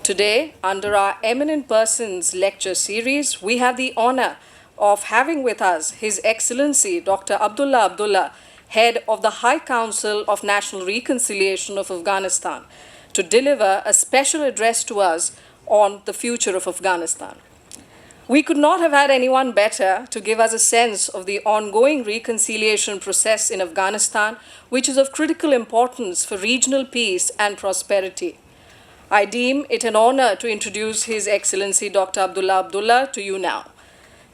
Today, under our Eminent Persons lecture series, we have the honor of having with us His Excellency Dr. Abdullah, Head of the High Council of National Reconciliation of Afghanistan, to deliver a special address to us on the future of Afghanistan. We could not have had anyone better to give us a sense of the ongoing reconciliation process in Afghanistan, which is of critical importance for regional peace and prosperity. I deem it an honor to introduce His Excellency Dr. Abdullah to you now.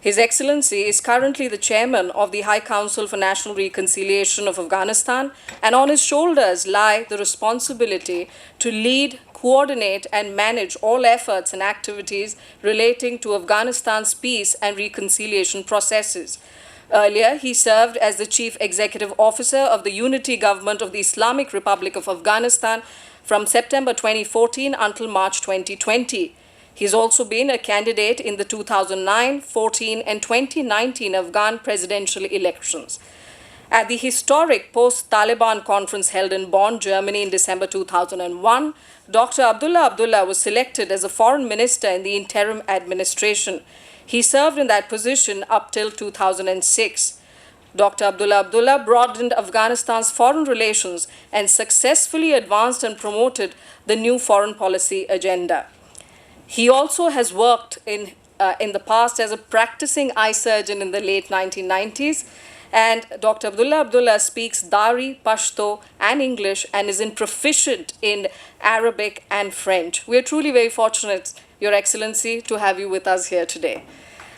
His Excellency is currently the chairman of the High Council for National Reconciliation of Afghanistan, and on his shoulders lie the responsibility to lead, coordinate, and manage all efforts and activities relating to Afghanistan's peace and reconciliation processes. Earlier, he served as the Chief Executive Officer of the Unity Government of the Islamic Republic of Afghanistan from September 2014 until March 2020. He's also been a candidate in the 2009, 14, and 2019 Afghan presidential elections. At the historic post-Taliban conference held in Bonn, Germany in December 2001, Dr. Abdullah was selected as a foreign minister in the interim administration. He served in that position up till 2006. Dr. Abdullah broadened Afghanistan's foreign relations and successfully advanced and promoted the new foreign policy agenda. He also has worked in the past as a practicing eye surgeon in the late 1990s, and Dr. Abdullah speaks Dari, Pashto, and English and is proficient in Arabic and French. We are truly very fortunate, Your Excellency, to have you with us here today.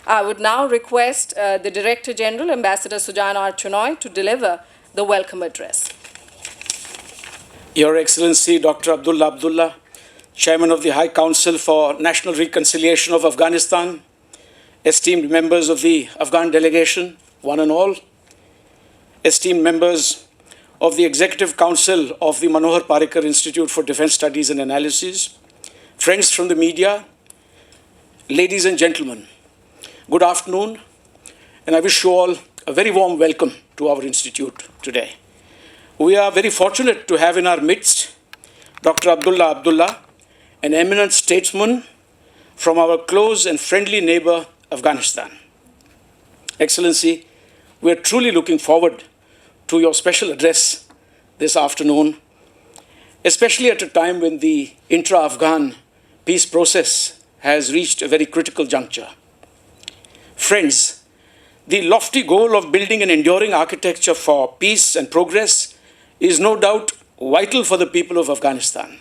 I would now request the Director General, Ambassador Sujan R. Chinoy, to deliver the welcome address. Your Excellency, Dr. Abdullah, Chairman of the High Council for National Reconciliation of Afghanistan, esteemed members of the Afghan delegation, one and all, esteemed members of the Executive Council of the Manohar Parrikar Institute for Defense Studies and Analysis, friends from the media, ladies and gentlemen, good afternoon, and I wish you all a very warm welcome to our institute today. We are very fortunate to have in our midst Dr. Abdullah, an eminent statesman from our close and friendly neighbor, Afghanistan. Excellency, we are truly looking forward to your special address this afternoon, especially at a time when the intra-Afghan peace process has reached a very critical juncture. Friends, the lofty goal of building an enduring architecture for peace and progress is no doubt vital for the people of Afghanistan.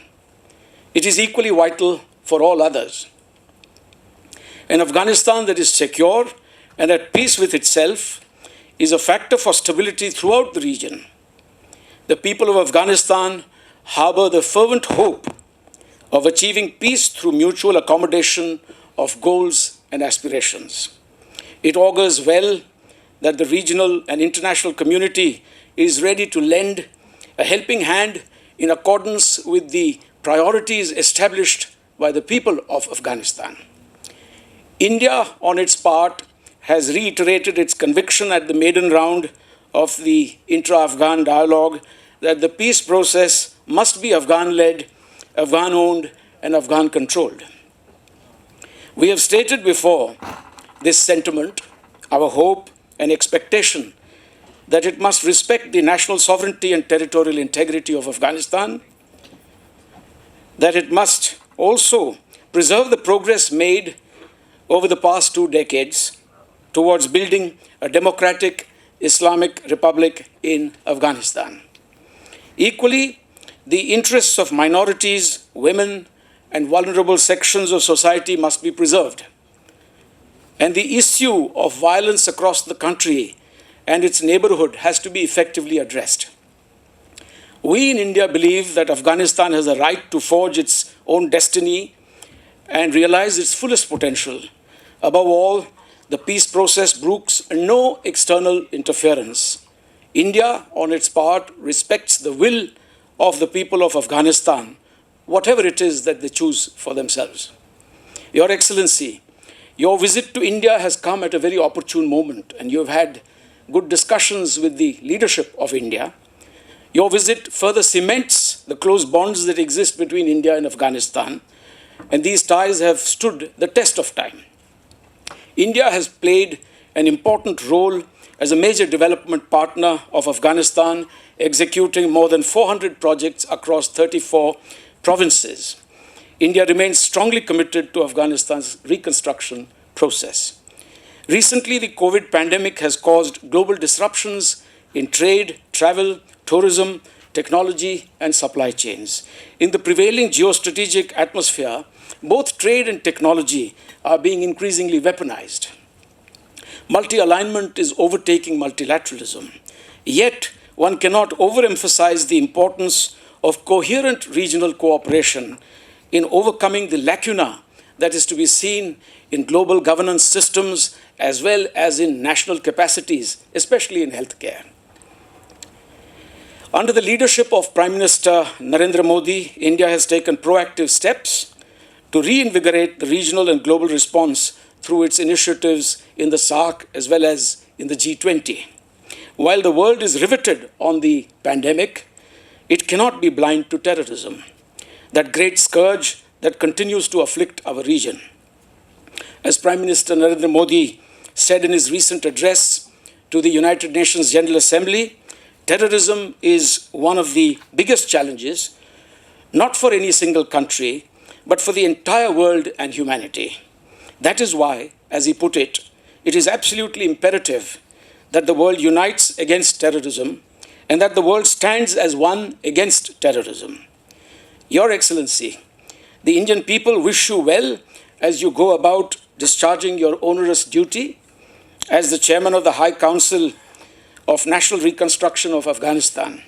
It is equally vital for all others. An Afghanistan that is secure and at peace with itself is a factor for stability throughout the region. The people of Afghanistan harbor the fervent hope of achieving peace through mutual accommodation of goals and aspirations. It augurs well that the regional and international community is ready to lend a helping hand in accordance with the priorities established by the people of Afghanistan. India, on its part, has reiterated its conviction at the maiden round of the intra-Afghan dialogue that the peace process must be Afghan-led, Afghan-owned, and Afghan-controlled. We have stated before this sentiment, our hope and expectation that it must respect the national sovereignty and territorial integrity of Afghanistan, that it must also preserve the progress made over the past 2 decades towards building a democratic Islamic republic in Afghanistan. Equally, the interests of minorities, women, and vulnerable sections of society must be preserved. And the issue of violence across the country and its neighborhood has to be effectively addressed. We in India believe that Afghanistan has a right to forge its own destiny and realize its fullest potential. Above all, the peace process brooks no external interference. India, on its part, respects the will of the people of Afghanistan, whatever it is that they choose for themselves. Your Excellency, Your visit to India has come at a very opportune moment, and you have had good discussions with the leadership of India. Your visit further cements the close bonds that exist between India and Afghanistan, and these ties have stood the test of time. India has played an important role as a major development partner of Afghanistan, executing more than 400 projects across 34 provinces. India remains strongly committed to Afghanistan's reconstruction process. Recently, the COVID pandemic has caused global disruptions in trade, travel, tourism, technology, and supply chains. In the prevailing geostrategic atmosphere, both trade and technology are being increasingly weaponized. Multi-alignment is overtaking multilateralism. Yet, one cannot overemphasize the importance of coherent regional cooperation in overcoming the lacuna that is to be seen in global governance systems as well as in national capacities, especially in healthcare. Under the leadership of Prime Minister Narendra Modi, India has taken proactive steps to reinvigorate the regional and global response through its initiatives in the SAARC as well as in the G20. While the world is riveted on the pandemic, it cannot be blind to terrorism, that great scourge that continues to afflict our region. As Prime Minister Narendra Modi said in his recent address to the United Nations General Assembly, terrorism is one of the biggest challenges, not for any single country, but for the entire world and humanity. That is why, as he put it, it is absolutely imperative that the world unites against terrorism and that the world stands as one against terrorism. Your Excellency, the Indian people wish you well as you go about discharging your onerous duty as the Chairman of the High Council of National Reconstruction of Afghanistan.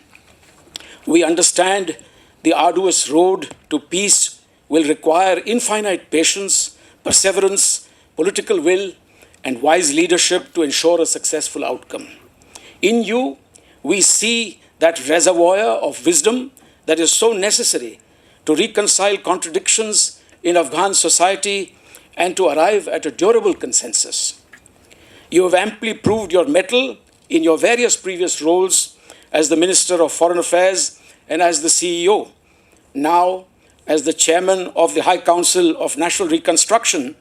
We understand the arduous road to peace will require infinite patience, perseverance, political will, and wise leadership to ensure a successful outcome. In you, we see that reservoir of wisdom that is so necessary to reconcile contradictions in Afghan society and to arrive at a durable consensus. You have amply proved your mettle in your various previous roles as the Minister of Foreign Affairs and as the CEO. Now, as the Chairman of the High Council of National Reconstruction,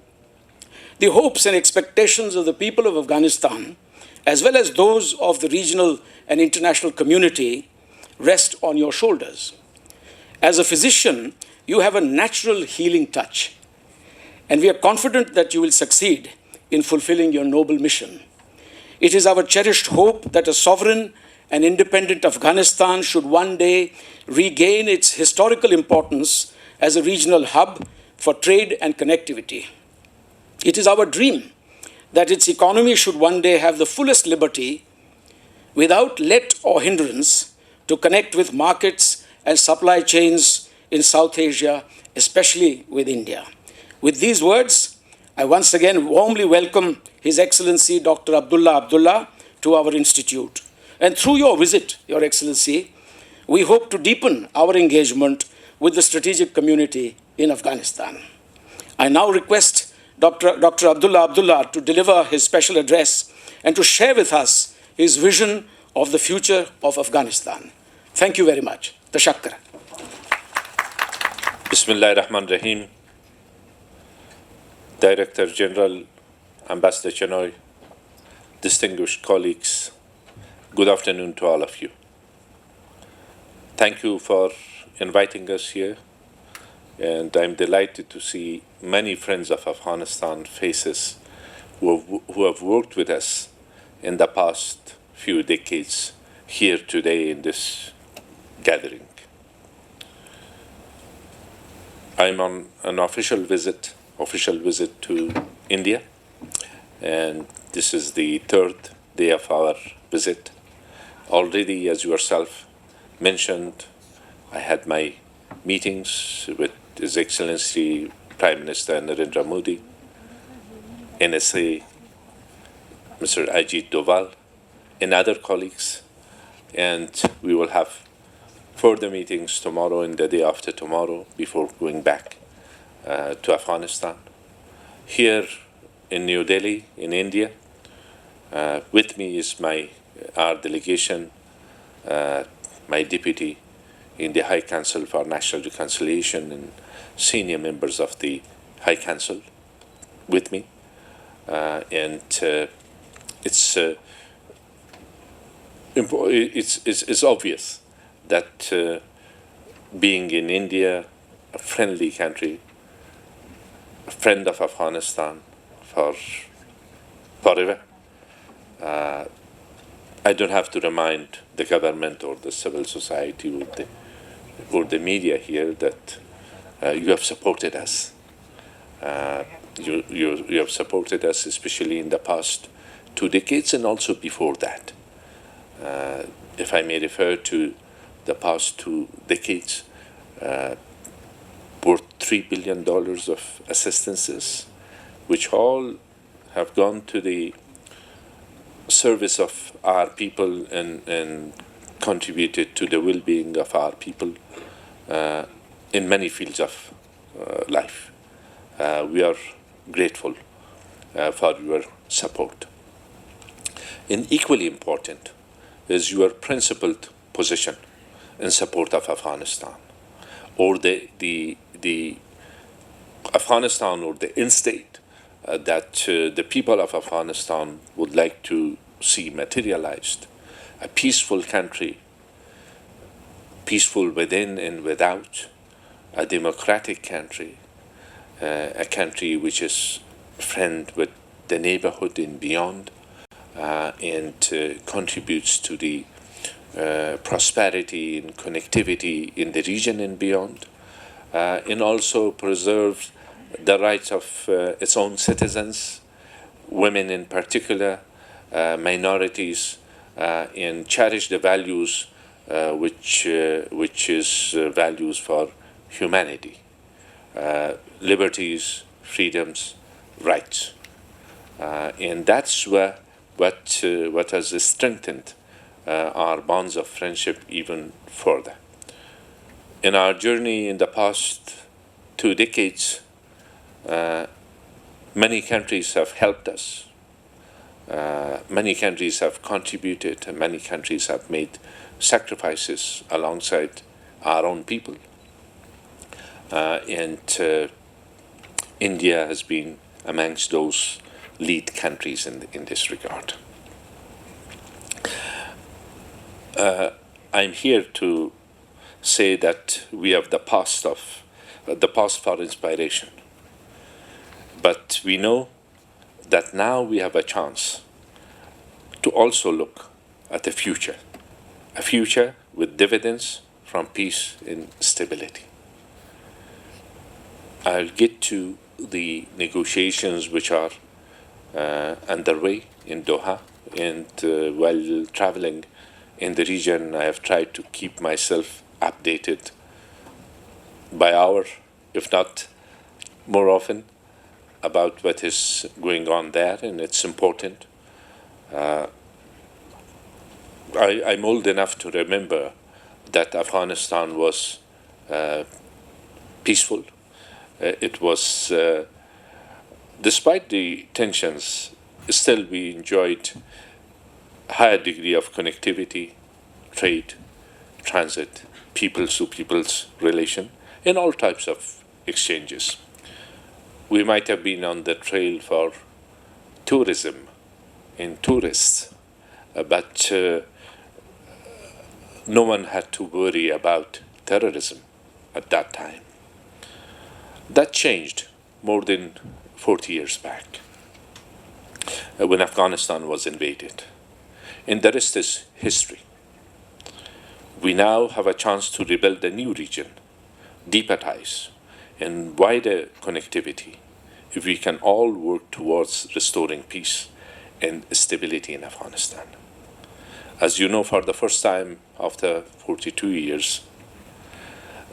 the hopes and expectations of the people of Afghanistan, as well as those of the regional and international community, rest on your shoulders. As a physician, you have a natural healing touch, and we are confident that you will succeed in fulfilling your noble mission. It is our cherished hope that a sovereign and independent Afghanistan should one day regain its historical importance as a regional hub for trade and connectivity. It is our dream that its economy should one day have the fullest liberty without let or hindrance to connect with markets and supply chains in South Asia, especially with India. With these words, I once again warmly welcome His Excellency Dr. Abdullah to our institute. And through your visit, Your Excellency, we hope to deepen our engagement with the strategic community in Afghanistan. I now request Dr. Abdullah to deliver his special address and to share with us his vision of the future of Afghanistan. Thank you very much. Tashakkar. Bismillah ar-Rahman ar-Rahim. Director General, Ambassador Chenoy, distinguished colleagues, good afternoon to all of you. Thank you for inviting us here, and I'm delighted to see many friends of Afghanistan faces who have worked with us in the past few decades here today in this gathering. I'm on an official visit to India, and this is the third day of our visit. Already, as yourself mentioned, I had my meetings with His Excellency Prime Minister Narendra Modi, NSA, Mr. Ajit Doval, and other colleagues, and we will have further meetings tomorrow and the day after tomorrow before going back to Afghanistan. Here, in New Delhi, in India. With me is our delegation, my deputy in the High Council for National Reconciliation and senior members of the High Council with me. It's obvious that being in India, a friendly country, a friend of Afghanistan forever, I don't have to remind the government or the civil society or the media here that you have supported us. You have supported us, especially in the past 2 decades and also before that. If I may refer to the past 2 decades, worth $3 billion of assistances, which all have gone to the service of our people and contributed to the well-being of our people in many fields of life. We are grateful for your support. And equally important is your principled position in support of Afghanistan, or the Afghanistan or the end state that the people of Afghanistan would like to see materialized. A peaceful country, peaceful within and without, a democratic country, a country which is friend with the neighborhood and beyond, and contributes to the prosperity and connectivity in the region and beyond, and also preserves the rights of its own citizens, women in particular, minorities, and cherish the values which is values for humanity, liberties, freedoms, rights, and that's what has strengthened our bonds of friendship even further. In our journey in the past 2 decades, many countries have helped us. Many countries have contributed, and many countries have made sacrifices alongside our own people. And India has been amongst those lead countries in this regard. I'm here to say that we have the past for inspiration, but we know that now we have a chance to also look at the future, a future with dividends from peace and stability. I'll get to the negotiations which are underway in Doha, and while traveling in the region, I have tried to keep myself updated by hour, if not more often, about what is going on there, and it's important. I'm old enough to remember that Afghanistan was peaceful. It was, despite the tensions, still we enjoyed higher degree of connectivity, trade, transit, peoples-to-peoples relation, and all types of exchanges. We might have been on the trail for tourism and tourists, but no one had to worry about terrorism at that time. That changed more than 40 years back when Afghanistan was invaded. And the rest is history. We now have a chance to rebuild a new region, deeper ties, and wider connectivity if we can all work towards restoring peace and stability in Afghanistan. As you know, for the first time after 42 years,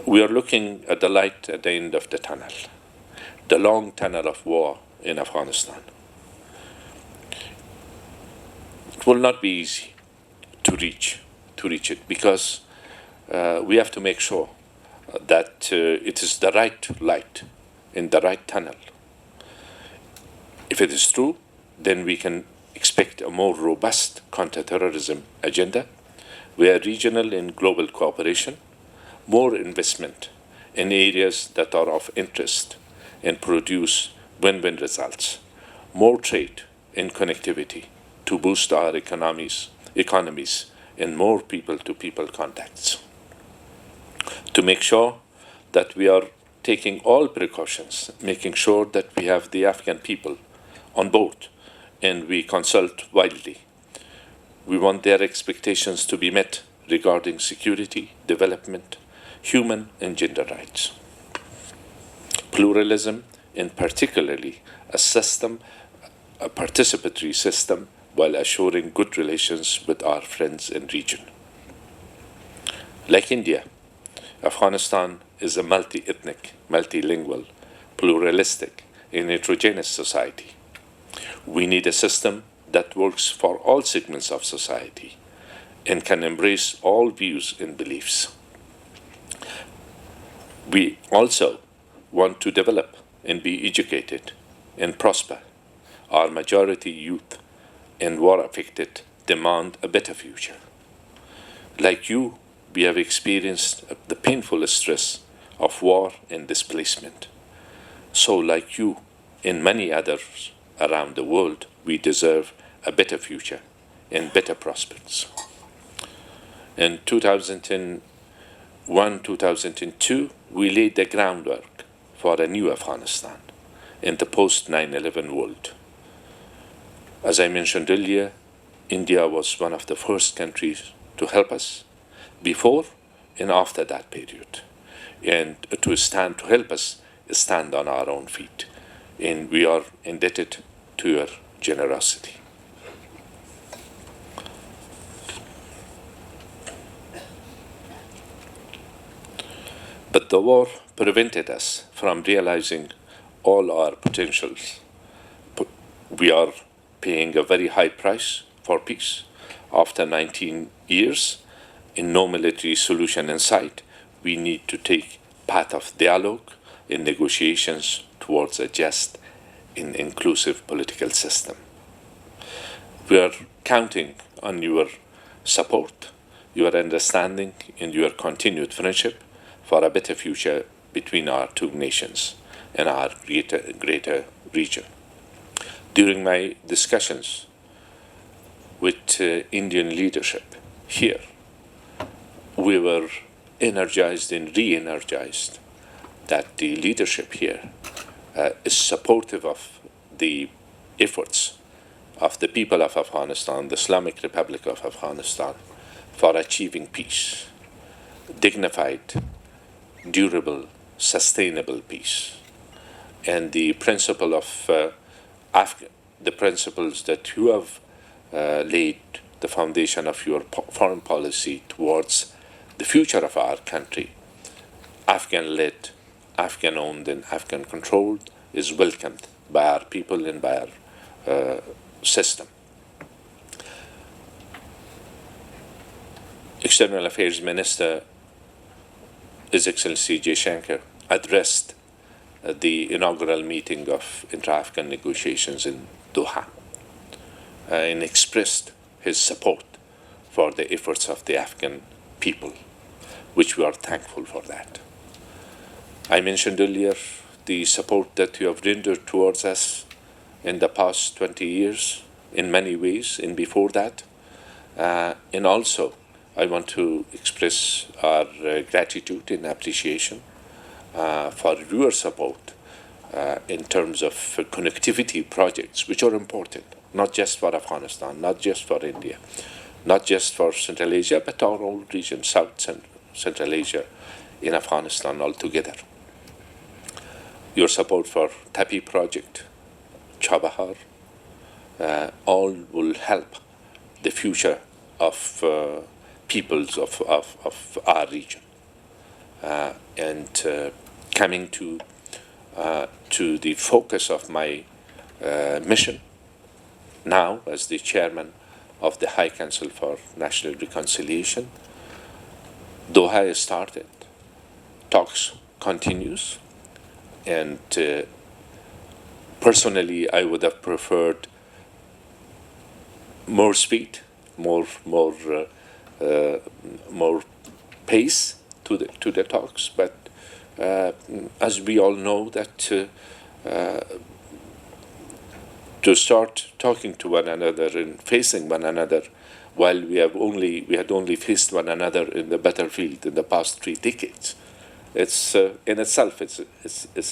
we are looking at the light at the end of the tunnel, the long tunnel of war in Afghanistan. It will not be easy to reach it because we have to make sure that it is the right light in the right tunnel. If it is true, then we can expect a more robust counterterrorism agenda, where regional and global cooperation, more investment in areas that are of interest and produce win-win results, more trade and connectivity to boost our economies, and more people-to-people contacts. To make sure that we are taking all precautions, making sure that we have the Afghan people on board and we consult widely. We want their expectations to be met regarding security, development, human and gender rights, pluralism, and particularly a participatory system, while assuring good relations with our friends in region. Like India, Afghanistan is a multi-ethnic, multilingual, pluralistic, and heterogeneous society. We need a system that works for all segments of society and can embrace all views and beliefs. We also want to develop and be educated and prosper. Our majority youth and war-affected demand a better future. Like you, we have experienced the painful stress of war and displacement. So like you and many others around the world, we deserve a better future and better prospects. In 2001, 2002, we laid the groundwork for a new Afghanistan in the post-9/11 world. As I mentioned earlier, India was one of the first countries to help us before and after that period, and to help us stand on our own feet. And we are indebted to your generosity. But the war prevented us from realizing all our potentials. We are paying a very high price for peace. After 19 years, in no military solution in sight, we need to take path of dialogue and negotiations towards a just and inclusive political system. We are counting on your support, your understanding, and your continued friendship for a better future between our two nations and our greater region. During my discussions with Indian leadership here, we were energized and re-energized that the leadership here is supportive of the efforts of the people of Afghanistan, the Islamic Republic of Afghanistan, for achieving peace, dignified, durable, sustainable peace. And the principle of the principles that you have laid the foundation of your foreign policy towards the future of our country, Afghan-led, Afghan-owned, and Afghan-controlled, is welcomed by our people and by our system. External Affairs Minister, His Excellency Jaishankar, addressed the inaugural meeting of intra-Afghan negotiations in Doha and expressed his support for the efforts of the Afghan people, which we are thankful for that. I mentioned earlier the support that you have rendered towards us in the past 20 years in many ways and before that. And also, I want to express our gratitude and appreciation for your support in terms of connectivity projects, which are important, not just for Afghanistan, not just for India, not just for Central Asia, but our whole region, South Central Asia, in Afghanistan altogether. Your support for TAPI project, Chabahar, all will help the future of peoples of our region. And coming to the focus of my mission now as the chairman of the High Council for National Reconciliation, Doha has started, talks continues, and Personally, I would have preferred more speed, more pace to the talks. But as we all know, that to start talking to one another and facing one another, while we had only faced one another in the battlefield in the past 3 decades, it's in itself it's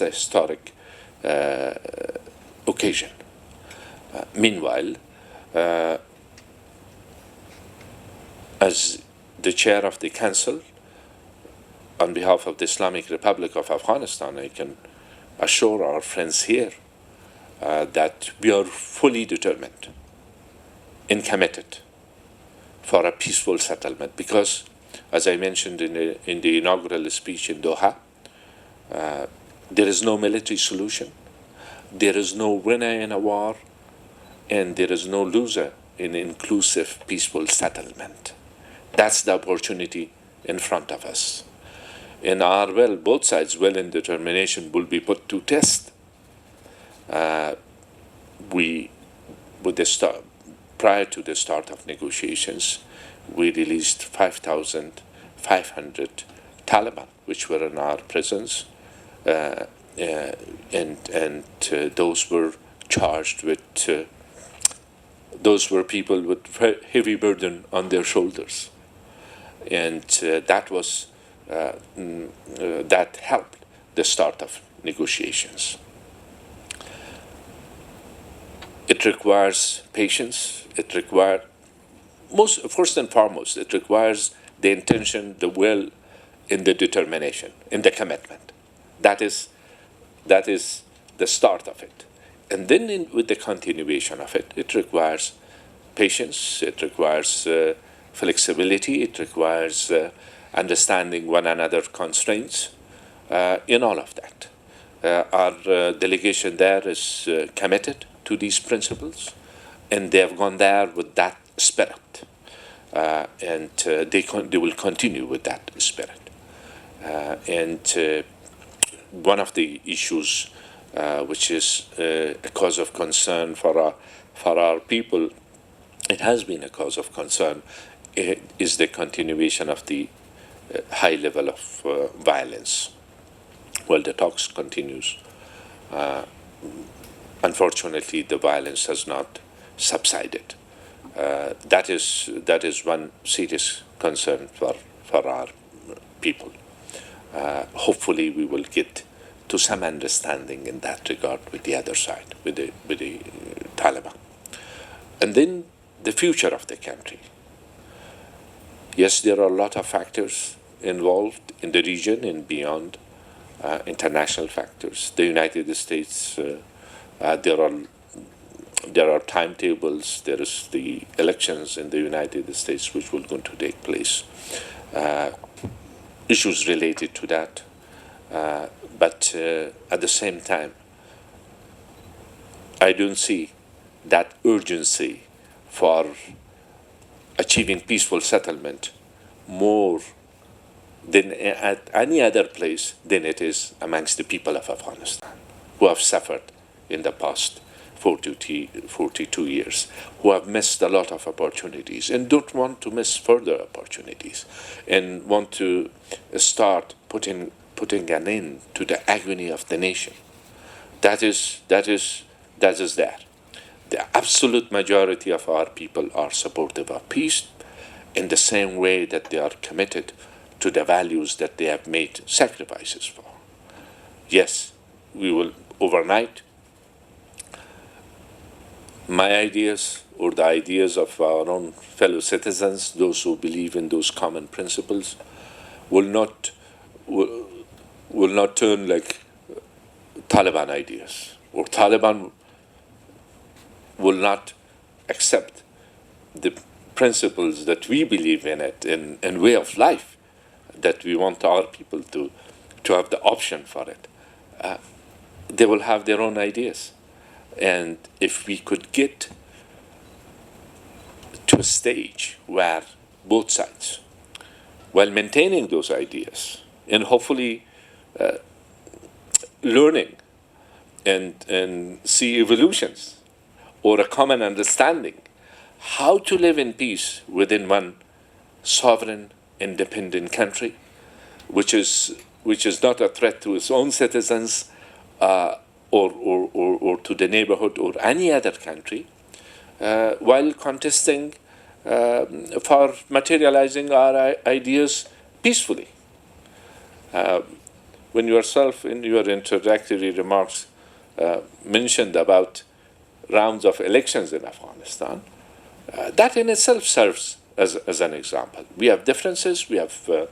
a historic occasion. Meanwhile, as the chair of the council, on behalf of the Islamic Republic of Afghanistan, I can assure our friends here that we are fully determined and committed for a peaceful settlement, because, as I mentioned in the inaugural speech in Doha, there is no military solution, there is no winner in a war, and there is no loser in inclusive, peaceful settlement. That's the opportunity in front of us. And both sides' will and determination will be put to test. Prior to the start of negotiations, we released 5,500 Taliban, which were in our prisons, and those were charged with. Those were people with heavy burden on their shoulders, and that helped the start of negotiations. It requires patience. It requires, first and foremost, it requires the intention, the will, and the determination, and the commitment. That is the start of it. And then with the continuation of it, it requires patience, it requires flexibility, it requires understanding one another's constraints, in all of that. Our delegation there is committed to these principles, and they have gone there with that spirit, and they will continue with that spirit. And one of the issues which is a cause of concern for our people, it has been a cause of concern, is the continuation of the high level of violence. Well, the talks continues. Unfortunately, the violence has not subsided. That is one serious concern for our people. Hopefully, we will get to some understanding in that regard with the other side, with the Taliban. And then the future of the country. Yes, there are a lot of factors involved in the region and beyond, international factors. The United States, there are timetables. There is the elections in the United States which will going to take place. Issues related to that. But at the same time, I don't see that urgency for achieving peaceful settlement more than at any other place than it is amongst the people of Afghanistan, who have suffered in the past 42 years, who have missed a lot of opportunities and don't want to miss further opportunities, and want to start putting an end to the agony of the nation. That is there. The absolute majority of our people are supportive of peace in the same way that they are committed to the values that they have made sacrifices for. Yes, we will overnight. My ideas or the ideas of our own fellow citizens, those who believe in those common principles, will not turn like Taliban ideas, or Taliban will not accept the principles that we believe in it, and way of life that we want our people to have the option for it. They will have their own ideas. And if we could get to a stage where both sides, while maintaining those ideas and hopefully learning and see evolutions or a common understanding how to live in peace within one sovereign, independent country, which is not a threat to its own citizens or to the neighborhood or any other country, while contesting for materializing our ideas peacefully. When yourself in your introductory remarks mentioned about rounds of elections in Afghanistan, that in itself serves as an example. We have differences, we have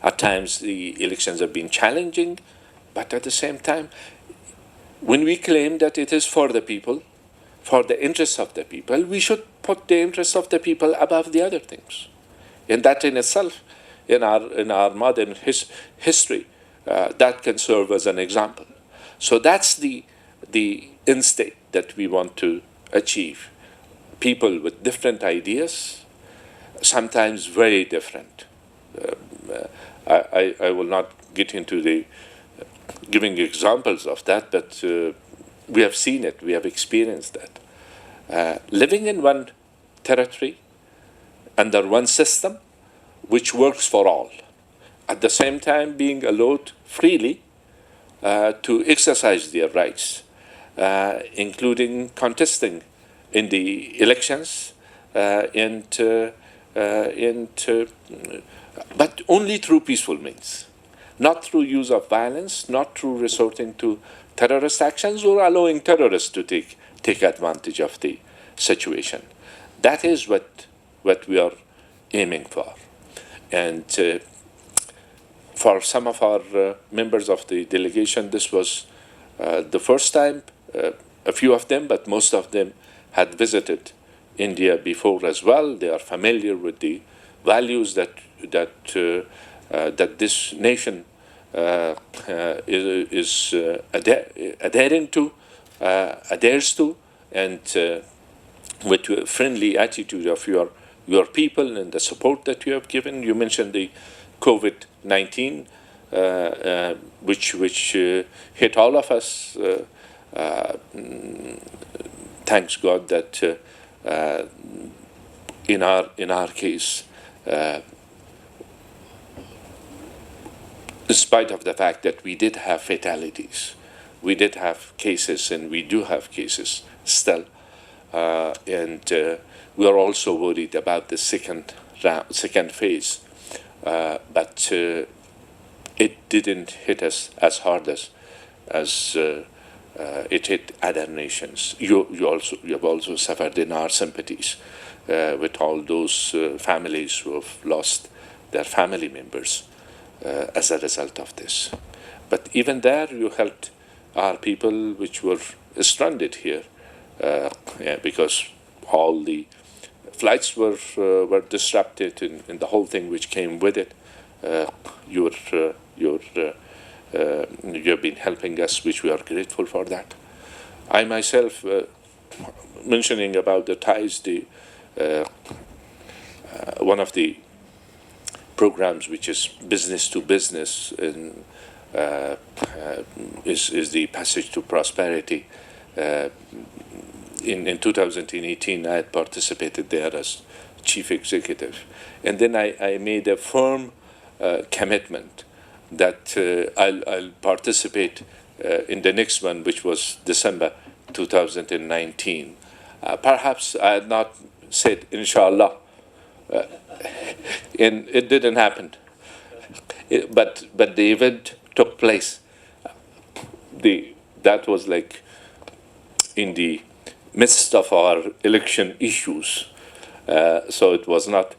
at times the elections have been challenging, but at the same time, when we claim that it is for the people, for the interests of the people, we should put the interests of the people above the other things. And that in itself, in our modern history, that can serve as an example. So that's the end state that we want to achieve. People with different ideas, sometimes very different. I will not get into the giving examples of that, but we have seen it, we have experienced that. Living in one territory, under one system, which works for all. At the same time, being allowed freely to exercise their rights, including contesting in the elections, but only through peaceful means, not through use of violence, not through resorting to terrorist actions or allowing terrorists to take advantage of the situation. That is what we are aiming for. And for some of our members of the delegation, this was the first time, a few of them, but most of them had visited India before as well. They are familiar with the values that this nation is adhering to, adheres to, and with a friendly attitude of your people and the support that you have given. You mentioned the COVID-19, which hit all of us. Thanks God that in our case, in spite of the fact that we did have fatalities, we did have cases, and we do have cases still, and we are also worried about the second phase, but it didn't hit us as hard as it hit other nations. You have also suffered in our sympathies with all those families who have lost their family members as a result of this. But even there, you helped our people which were stranded here because all the flights were disrupted and the whole thing which came with it. You have been helping us, which we are grateful for that. I myself, mentioning about the ties, one of the programs which is business to business and is the Passage to Prosperity. In 2018, I had participated there as chief executive, and then I made a firm commitment that I'll participate in the next one, which was December 2019. Perhaps I had not said inshallah, and it didn't happen. But the event took place. That was like in the midst of our election issues, so it was not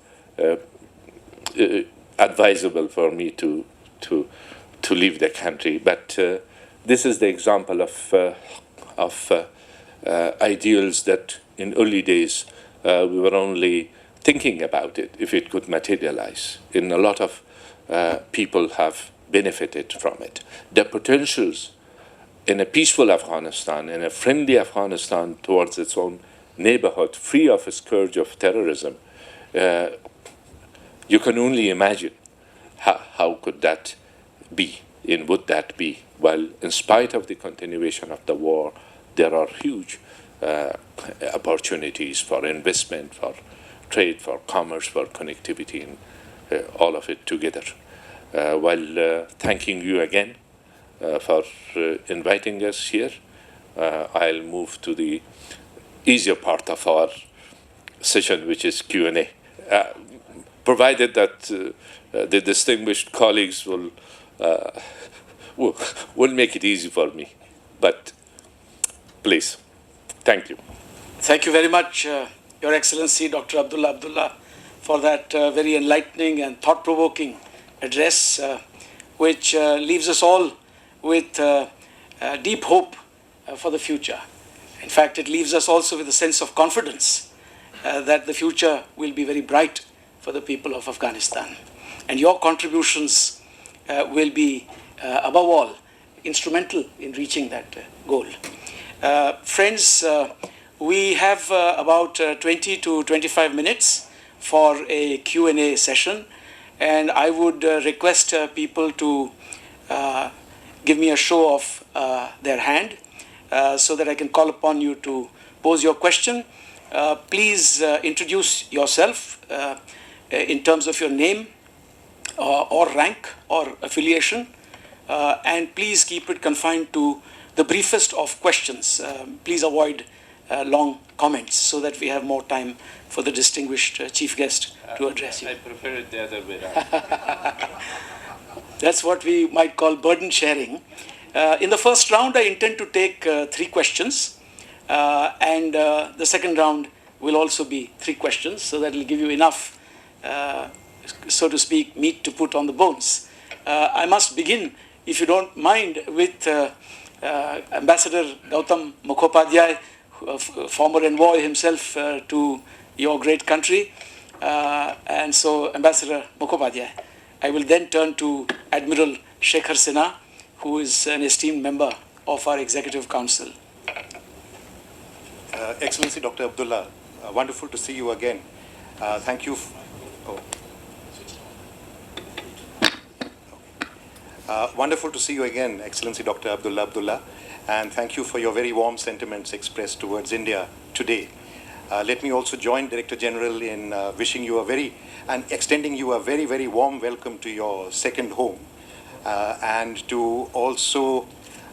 advisable for me to leave the country. But this is the example of ideals that in early days we were only thinking about it, if it could materialize. And a lot of people have benefited from it. The potentials in a peaceful Afghanistan, in a friendly Afghanistan towards its own neighborhood, free of a scourge of terrorism, you can only imagine how could that be. in would that be? Well, in spite of the continuation of the war, there are huge opportunities for investment, for trade, for commerce, for connectivity, and all of it together. While thanking you again for inviting us here, I'll move to the easier part of our session, which is Q&A, provided that the distinguished colleagues will make it easy for me. But please, thank you. Thank you very much, Your Excellency, Dr. Abdullah, for that very enlightening and thought-provoking address, which leaves us all with deep hope for the future. In fact, it leaves us also with a sense of confidence that the future will be very bright for the people of Afghanistan. And your contributions will be, above all, instrumental in reaching that goal. Friends, we have about 20 to 25 minutes for a Q&A session, and I would request people to give me a show of their hand so that I can call upon you to pose your question. Please introduce yourself in terms of your name or rank or affiliation, and please keep it confined to the briefest of questions. Please avoid long comments so that we have more time for the distinguished chief guest to address you. I prefer it the other way around. That's what we might call burden sharing. In the first round, I intend to take 3 questions, and the second round will also be 3 questions, so that will give you enough, so to speak, meat to put on the bones. I must begin, if you don't mind, with Ambassador Gautam Mukhopadhyay, former envoy himself to your great country. And so, Ambassador Mukhopadhyay. I will then turn to Admiral Shekhar Sinha, who is an esteemed member of our Executive Council. Excellency Dr. Abdullah, wonderful to see you again. Thank you. Wonderful to see you again, Excellency Dr. Abdullah, and thank you for your very warm sentiments expressed towards India today. Let me also join Director General in wishing you and extending you a very, very warm welcome to your second home, and to also,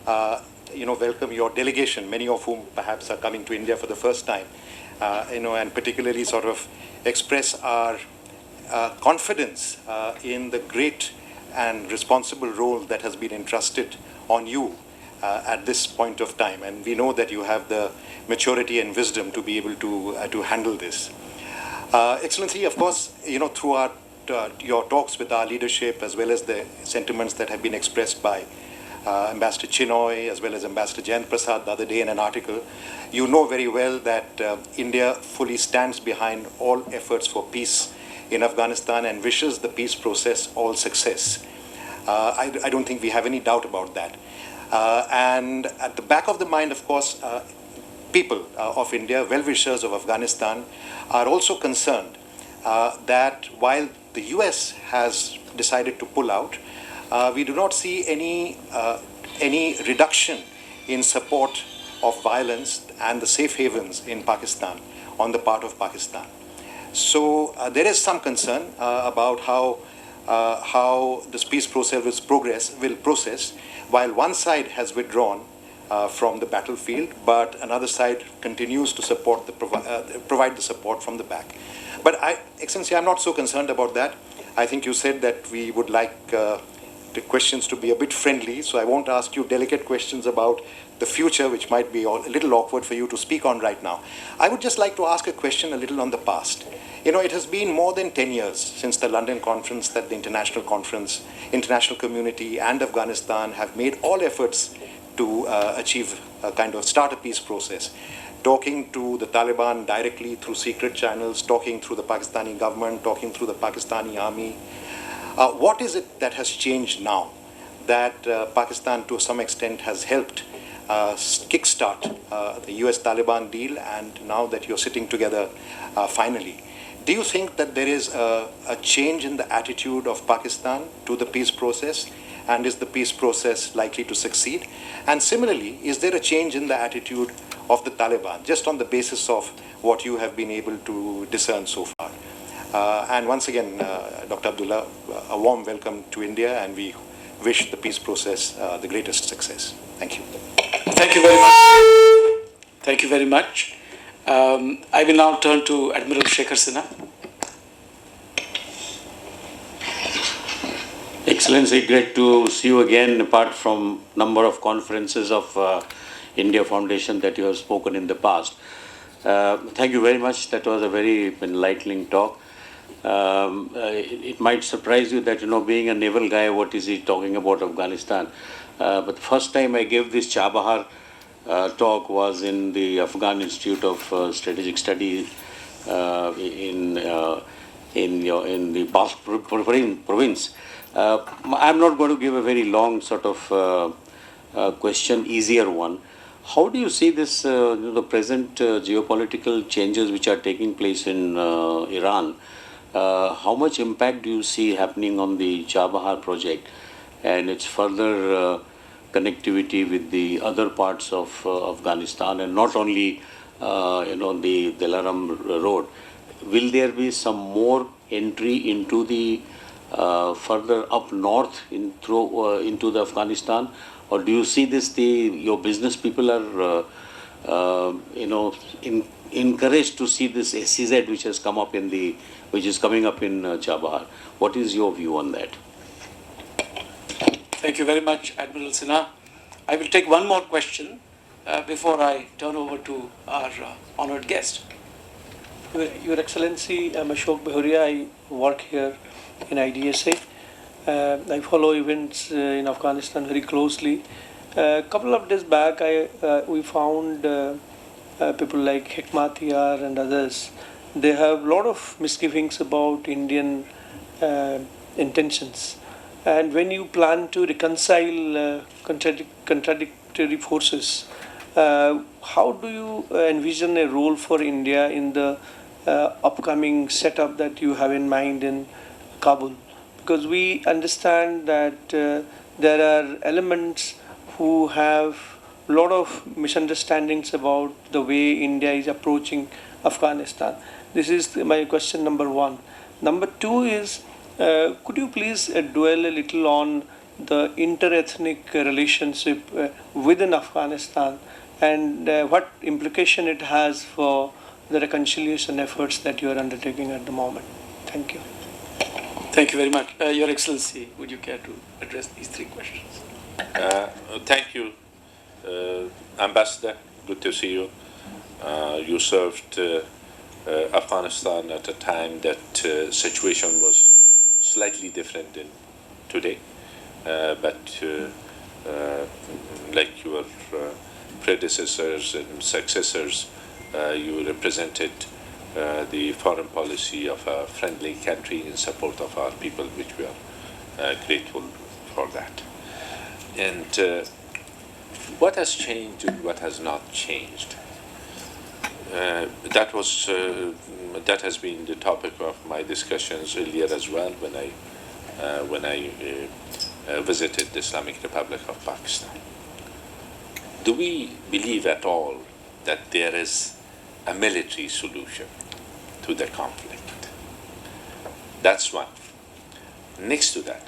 welcome your delegation, many of whom perhaps are coming to India for the first time, and particularly sort of express our confidence in the great and responsible role that has been entrusted on you at this point of time. And we know that you have the maturity and wisdom to be able to handle this. Excellency, of course, throughout your talks with our leadership, as well as the sentiments that have been expressed by Ambassador Chinoy, as well as Ambassador Jayant Prasad the other day in an article, you know very well that India fully stands behind all efforts for peace in Afghanistan and wishes the peace process all success. I don't think we have any doubt about that. And at the back of the mind, of course, people of India, well-wishers of Afghanistan, are also concerned that while the US has decided to pull out, we do not see any reduction in support of violence and the safe havens in Pakistan on the part of Pakistan. So there is some concern about how this peace process will process, while one side has withdrawn from the battlefield, but another side continues to support provide the support from the back. But Excellency, I'm not so concerned about that. I think you said that we would like the questions to be a bit friendly, so I won't ask you delicate questions about the future, which might be a little awkward for you to speak on right now. I would just like to ask a question a little on the past. It has been more than 10 years since the London conference that the international community and Afghanistan have made all efforts to achieve a kind of start a peace process. Talking to the Taliban directly through secret channels, talking through the Pakistani government, talking through the Pakistani army. What is it that has changed now that Pakistan to some extent has helped kickstart the US-Taliban deal, and now that you're sitting together finally? Do you think that there is a change in the attitude of Pakistan to the peace process? And is the peace process likely to succeed? And similarly, is there a change in the attitude of the Taliban, just on the basis of what you have been able to discern so far? And once again, Dr. Abdullah, a warm welcome to India, and we wish the peace process the greatest success. Thank you. Thank you very much. Thank you very much. I will now turn to Admiral Shekhar Sinha. Excellency, great to see you again, apart from number of conferences of India Foundation that you have spoken in the past. Thank you very much. That was a very enlightening talk. It might surprise you that, being a naval guy, what is he talking about Afghanistan? But the first time I gave this Chabahar talk was in the Afghan Institute of Strategic Studies in the Bast province. I'm not going to give a very long sort of question, easier one. How do you see this, the present geopolitical changes which are taking place in Iran? How much impact do you see happening on the Chabahar project and its further connectivity with the other parts of Afghanistan, and not only the Dalaram road? Will there be some more entry into the further up north into the Afghanistan, or do you see this your business people are encouraged to see this SEZ which has come up which is coming up in Chabahar? What is your view on that? Thank you very much, Admiral Sinha. I will take one more question before I turn over to our honored guest. Your Excellency, I'm Ashok Behuria. I work here in IDSA. I follow events in Afghanistan very closely. A couple of days back, we found people like Hekmatyar and others. They have a lot of misgivings about Indian intentions. And when you plan to reconcile contradictory forces, how do you envision a role for India in the upcoming setup that you have in mind in Kabul? Because we understand that there are elements who have a lot of misunderstandings about the way India is approaching Afghanistan. This is my question number one. Number two is, could you please dwell a little on the inter-ethnic relationship within Afghanistan and what implication it has for the reconciliation efforts that you are undertaking at the moment? Thank you. Thank you very much. Your Excellency, would you care to address these three questions? Thank you, Ambassador. Good to see you. You served Afghanistan at a time that situation was slightly different than today, but like your predecessors and successors, you represented the foreign policy of a friendly country in support of our people, which we are grateful for that. And what has changed and what has not changed? That has been the topic of my discussions earlier as well when I visited the Islamic Republic of Pakistan. Do we believe at all that there is a military solution to the conflict? That's one. Next to that,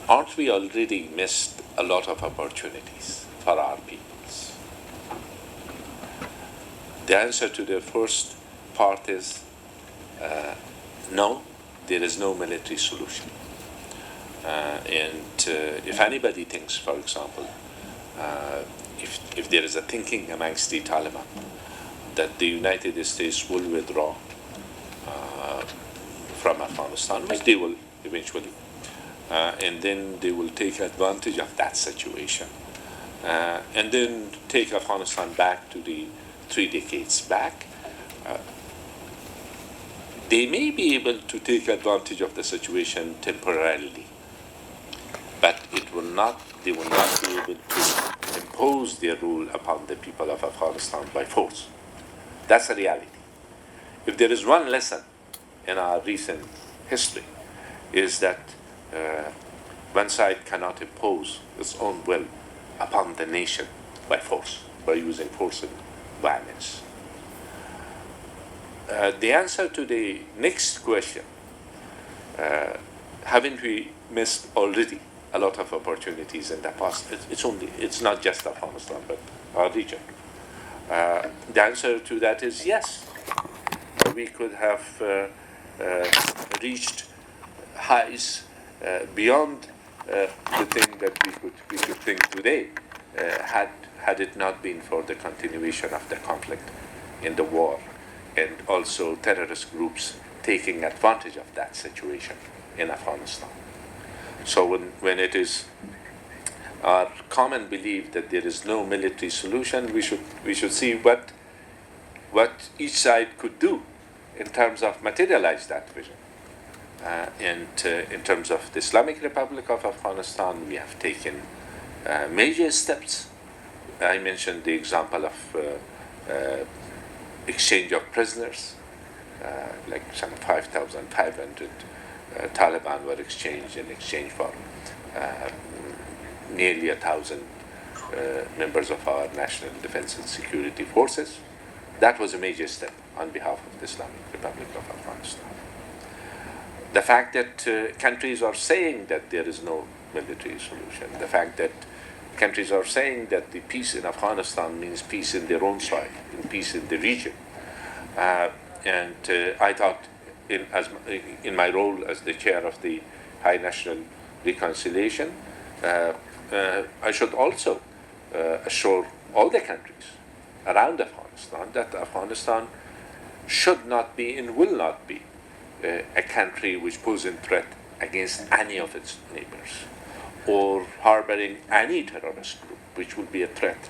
aren't we already missed a lot of opportunities for our peoples? The answer to the first part is no, there is no military solution. And if anybody thinks, for example, if there is a thinking amongst the Taliban that the United States will withdraw from Afghanistan, which they will eventually, and then they will take advantage of that situation, and then take Afghanistan back to the 3 decades back, they may be able to take advantage of the situation temporarily, but they will not be able to impose their rule upon the people of Afghanistan by force. That's a reality. If there is one lesson in our recent history, is that one side cannot impose its own will upon the nation by force, by using force and violence. The answer to the next question, haven't we missed already a lot of opportunities in the past? It's not just Afghanistan, but our region. The answer to that is yes. We could have reached heights beyond the thing that we could think today, had it not been for the continuation of the conflict in the war, and also terrorist groups taking advantage of that situation in Afghanistan. So when it is our common belief that there is no military solution, we should see what each side could do in terms of materialize that vision. And in terms of the Islamic Republic of Afghanistan, we have taken major steps. I mentioned the example of exchange of prisoners, like some 5,500 Taliban were exchanged in exchange for nearly 1,000 members of our national defense and security forces. That was a major step on behalf of the Islamic Republic of Afghanistan. The fact that countries are saying that there is no military solution, the fact that countries are saying that the peace in Afghanistan means peace in their own soil, and peace in the region. And I thought, in my role as the chair of the High National Reconciliation, I should also assure all the countries around Afghanistan that Afghanistan should not be and will not be a country which poses a threat against any of its neighbors, or harboring any terrorist group which would be a threat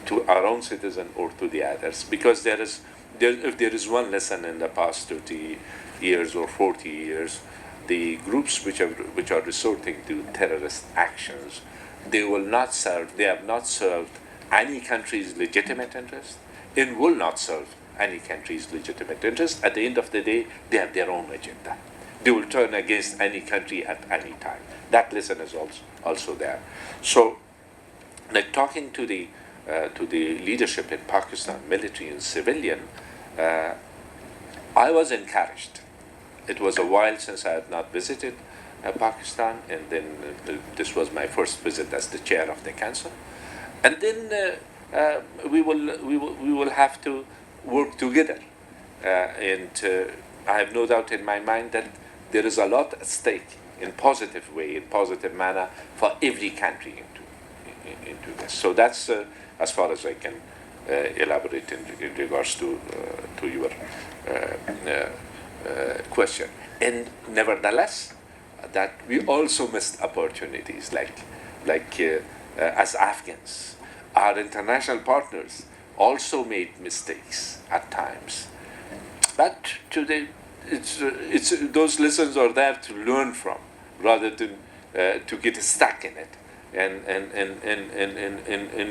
to our own citizens or to the others. Because if there is one lesson in the past 30 years or 40 years, the groups which are resorting to terrorist actions, they have not served any country's legitimate interest and will not serve any country's legitimate interest. At the end of the day, they have their own agenda. They will turn against any country at any time. That lesson is also there. So, like talking to the leadership in Pakistan, military and civilian, I was encouraged. It was a while since I had not visited Pakistan, and then this was my first visit as the chair of the council. And then we will have to work together, and I have no doubt in my mind that there is a lot at stake in positive way, in positive manner for every country into this. So that's as far as I can elaborate in regards to your question. And nevertheless, that we also missed opportunities, like as Afghans, our international partners also made mistakes at times. But today, it's those lessons are there to learn from, rather than to get stuck in it and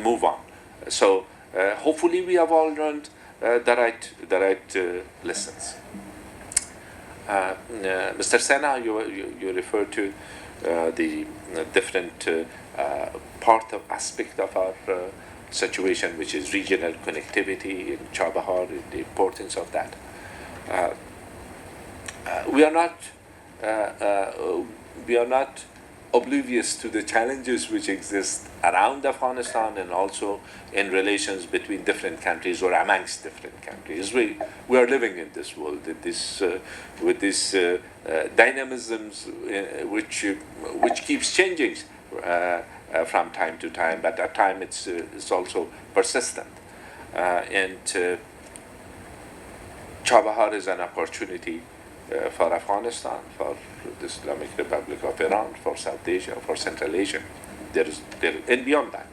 move on. So hopefully we have all learned the right lessons. Mr. Sena, you referred to the different aspect of our situation, which is regional connectivity in Chabahar, the importance of that. We are not oblivious to the challenges which exist around Afghanistan and also in relations between different countries or amongst different countries. We are living in this world with this dynamisms which keeps changing from time to time, but at times it's also persistent. And Chabahar is an opportunity for Afghanistan, for the Islamic Republic of Iran, for South Asia, for Central Asia, and beyond that.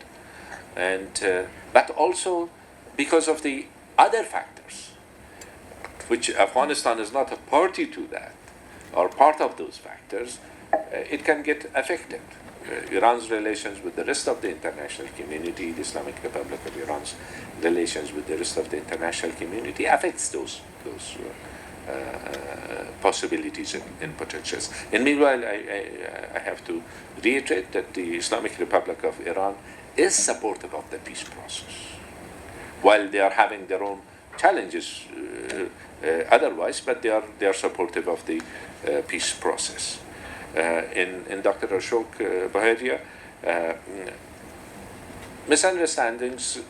And but also because of the other factors, which Afghanistan is not a party to that, or part of those factors, it can get affected. Iran's relations with the rest of the international community, the Islamic Republic of Iran's relations with the rest of the international community affects those possibilities and potentials. And meanwhile, I have to reiterate that the Islamic Republic of Iran is supportive of the peace process, while they are having their own challenges otherwise, but they are supportive of the peace process. In Dr. Ashok Baharia, misunderstandings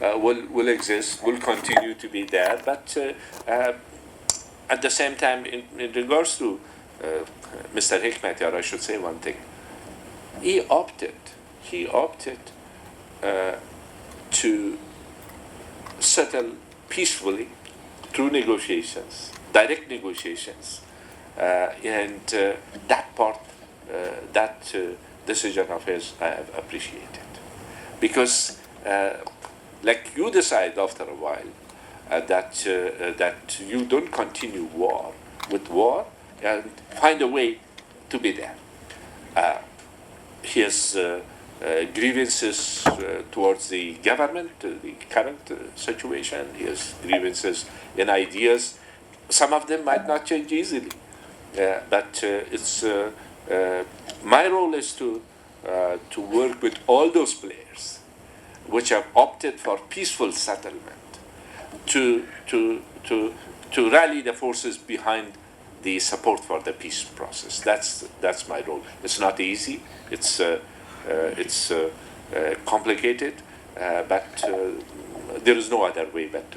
will exist, will continue to be there, but at the same time, in regards to Mr. Hikmatyar, I should say one thing. He opted to settle peacefully through negotiations, direct negotiations, and that part, that decision of his, I have appreciated. Because, like you decide after a while that you don't continue war with war and find a way to be there. His grievances towards the government, the current situation, his grievances in ideas, some of them might not change easily. But it's my role is to work with all those players which have opted for peaceful settlement, to rally the forces behind the support for the peace process. That's my role. It's not easy. It's complicated, but there is no other way but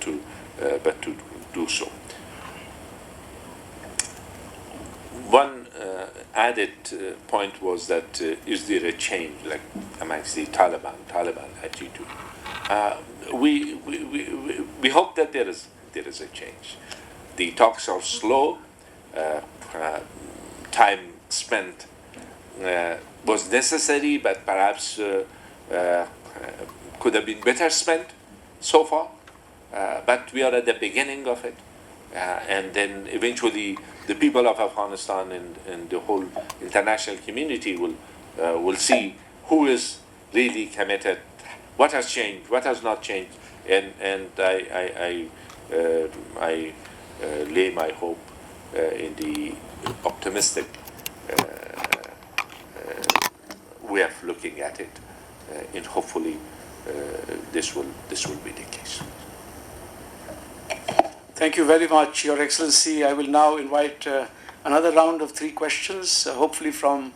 to do so. One added point was that is there a change, like amongst the Taliban attitude? We hope that there is a change. The talks are slow. Time spent was necessary, but perhaps could have been better spent so far. But we are at the beginning of it, and then eventually the people of Afghanistan and the whole international community will see who is really committed, what has changed, what has not changed, and I lay my hope in the optimistic way of looking at it, and hopefully this will be the case. Thank you very much, Your Excellency. I will now invite another round of 3 questions, hopefully from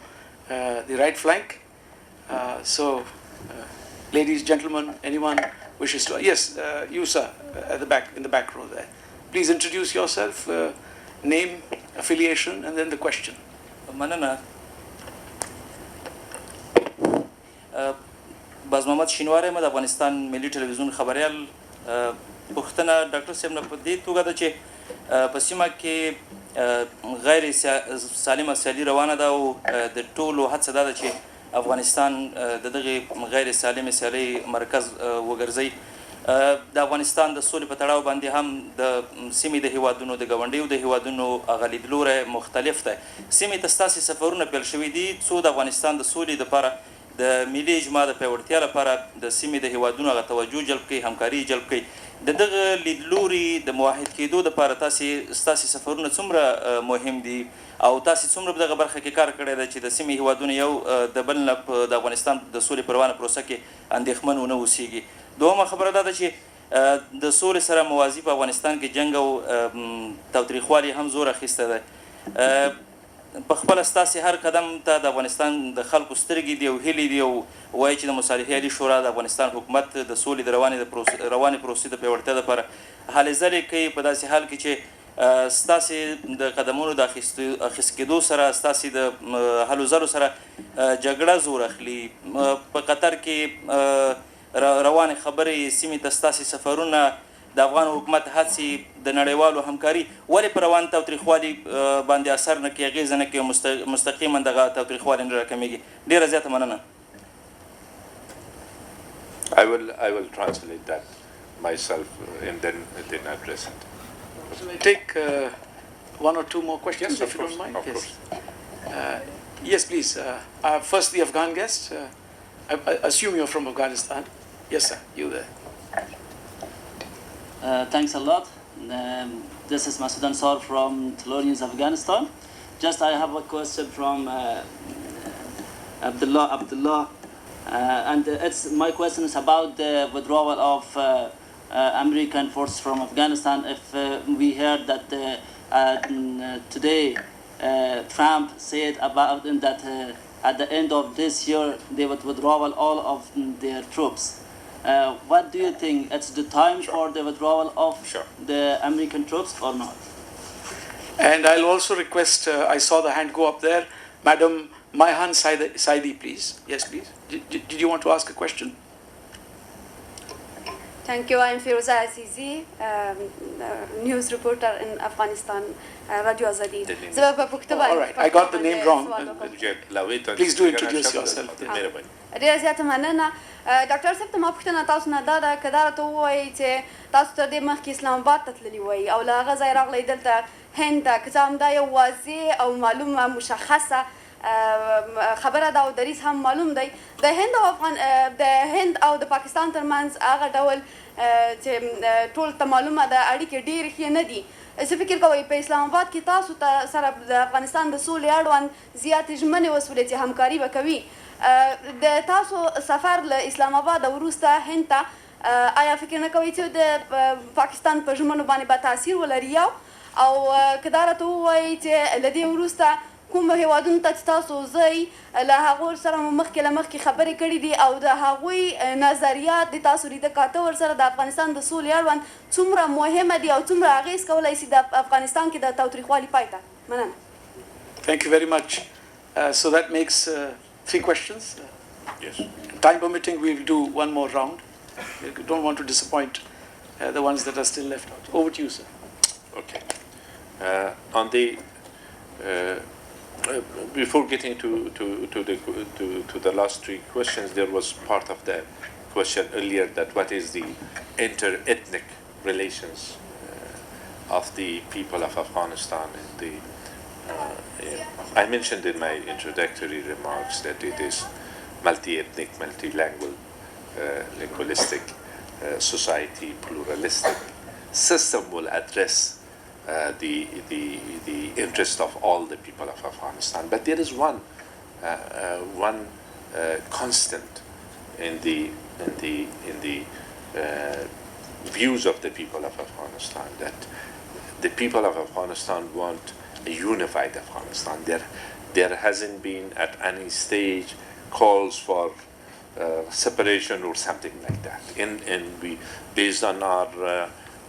the right flank. Ladies, gentlemen, anyone wishes to? Yes, you, sir, at the back, in the back row there. Please introduce yourself, name, affiliation, and then the question. مننه. باز محمد شینواری یم د افغانستان ملي ټلویزیون خبریال. پوښتنه ډاکټر صاحب نه په دې توګه ده چې په سیمه کې غیر سالمه سیالي روانه ده او د ټولو هڅه دا ده چې افغانستان د دغې غیر سالمې سیالۍ مرکز وګرځي. د افغانستان د سولې په تړاو باندې هم د سیمې د هیوادونو د ګاونډیو د هیوادونو هغه لیدلوری مختلف دی. سیمې ته ستاسې سفرونه پیل شوي دي څو د افغانستان د سولې دپاره د ملي اجماع د پیاوړتیا لپاره د سیمې د هیوادونو هغه توجه جلب کوي، همکاري جلب کوي. د دغه لیدلوري د موحد کېدو دپاره ستاسې سفرونه څومره مهم دي او تاسې څومره په دغه برخه کې کار کړی دی چې د سیمې هیوادونه یو د بل نه د افغانستان د سولې په روانه پروسه کې اندېښمن ونه اوسېږي؟ دومه خبره دا ده چې د سولې سره موازي په افغانستان کې جنګ او تاوتریخوالي هم زور اخیستی دی. په خپله ستاسې هر قدم ته د افغانستان د خلکو سترګې دي او هیلې دي او وایي چې د مصالحې عالي شورا د افغانستان حکومت د سولې د روانې پروسې د پیاوړتیا لپاره هلې ځلې کوي. په داسې حال کې چې ستاسې د قدمونو د اخیست کېدو سره ستاسې د هلو ځلو سره جګړه زور اخلي. په قطر کې روانې خبرې، سیمې ته ستاسې سفرونه، د افغان حکومت هڅې، د نړیوالو همکاري ولې په روان تاوتریخوالي باندې اثر نه کوي، اغېزه نه کوي او مستقیما دغه تاوتریخوالي نه راکمیږي؟ ډېره زیاته مننه. I will translate that myself and then address it. Shall I take 1 or 2 more questions, if you don't mind? Of course. Yes, please. First, the Afghan guest. I assume you're from Afghanistan. Yes, sir. You there. Thanks a lot. This is Masood Ansar from Tellurians, Afghanistan. Just I have a question from Abdullah, and my question is about the withdrawal of American forces from Afghanistan. If we heard that today Trump said about that at the end of this year they would withdraw all of their troops. What do you think? It's the time for the withdrawal of the American troops or not? And I'll also request, I saw the hand go up there, Madam Maihan Saidi, please. Yes, please. Did you want to ask a question? Thank you. I'm Firoza Azizi, news reporter in Afghanistan, Radio Azadi. All right, I got the name wrong. Please do introduce yourself. ډیره زیاته مننه. ډاکټر صاحب ته ما پوښتنه تاسو نه دا ده که دا راته ووایي چې تاسو تر دې مخکې اسلام آباد ته تللي وایي او له هغه ځایه راغلی دلته هند ته، که څه هم دا یو واضح او معلومه مشخصه خبره ده او دریځ هم معلوم دی. د هند او د پاکستان ترمنځ هغه ډول چې ټول ته معلومه ده اړیکې ډېرې ښې نه دي. زه فکر کوم په اسلام آباد کې تاسو ته سره د افغانستان د سولې اړوند زیاتې ژمنې وسولې چې همکاري به کوي. د تاسو سفر له اسلام آباد وروسته هند ته آیا فکر نه کوئ چې د پاکستان په ژمنو باندې به تاثیر ولري یو او که دا راته ووایي چې له دې وروسته کوم هیوادونو ته چې تاسو ځئ له هغو سره مو مخکې له مخکې خبرې کړي دي او د هغوی نظریات د تاسو لیده کاته ورسره د افغانستان د سولې اړوند څومره مهمه دي او څومره اغېز کولی شي د افغانستان کې د تاوتریخوالي پای ته؟ مننه. Thank you very much. So that makes 3 questions. Yes. Time permitting, we'll do one more round. We don't want to disappoint the ones that are still left out. Over to you, sir. Okay. On the before getting to the last 3 questions, there was part of the question earlier that what is the inter-ethnic relations of the people of Afghanistan and the I mentioned in my introductory remarks that it is multi-ethnic, multilingual, linguistic society, pluralistic system will address the interest of all the people of Afghanistan. But there is one constant in the views of the people of Afghanistan, that the people of Afghanistan want a unified Afghanistan. There hasn't been at any stage calls for separation or something like that. And we, based on our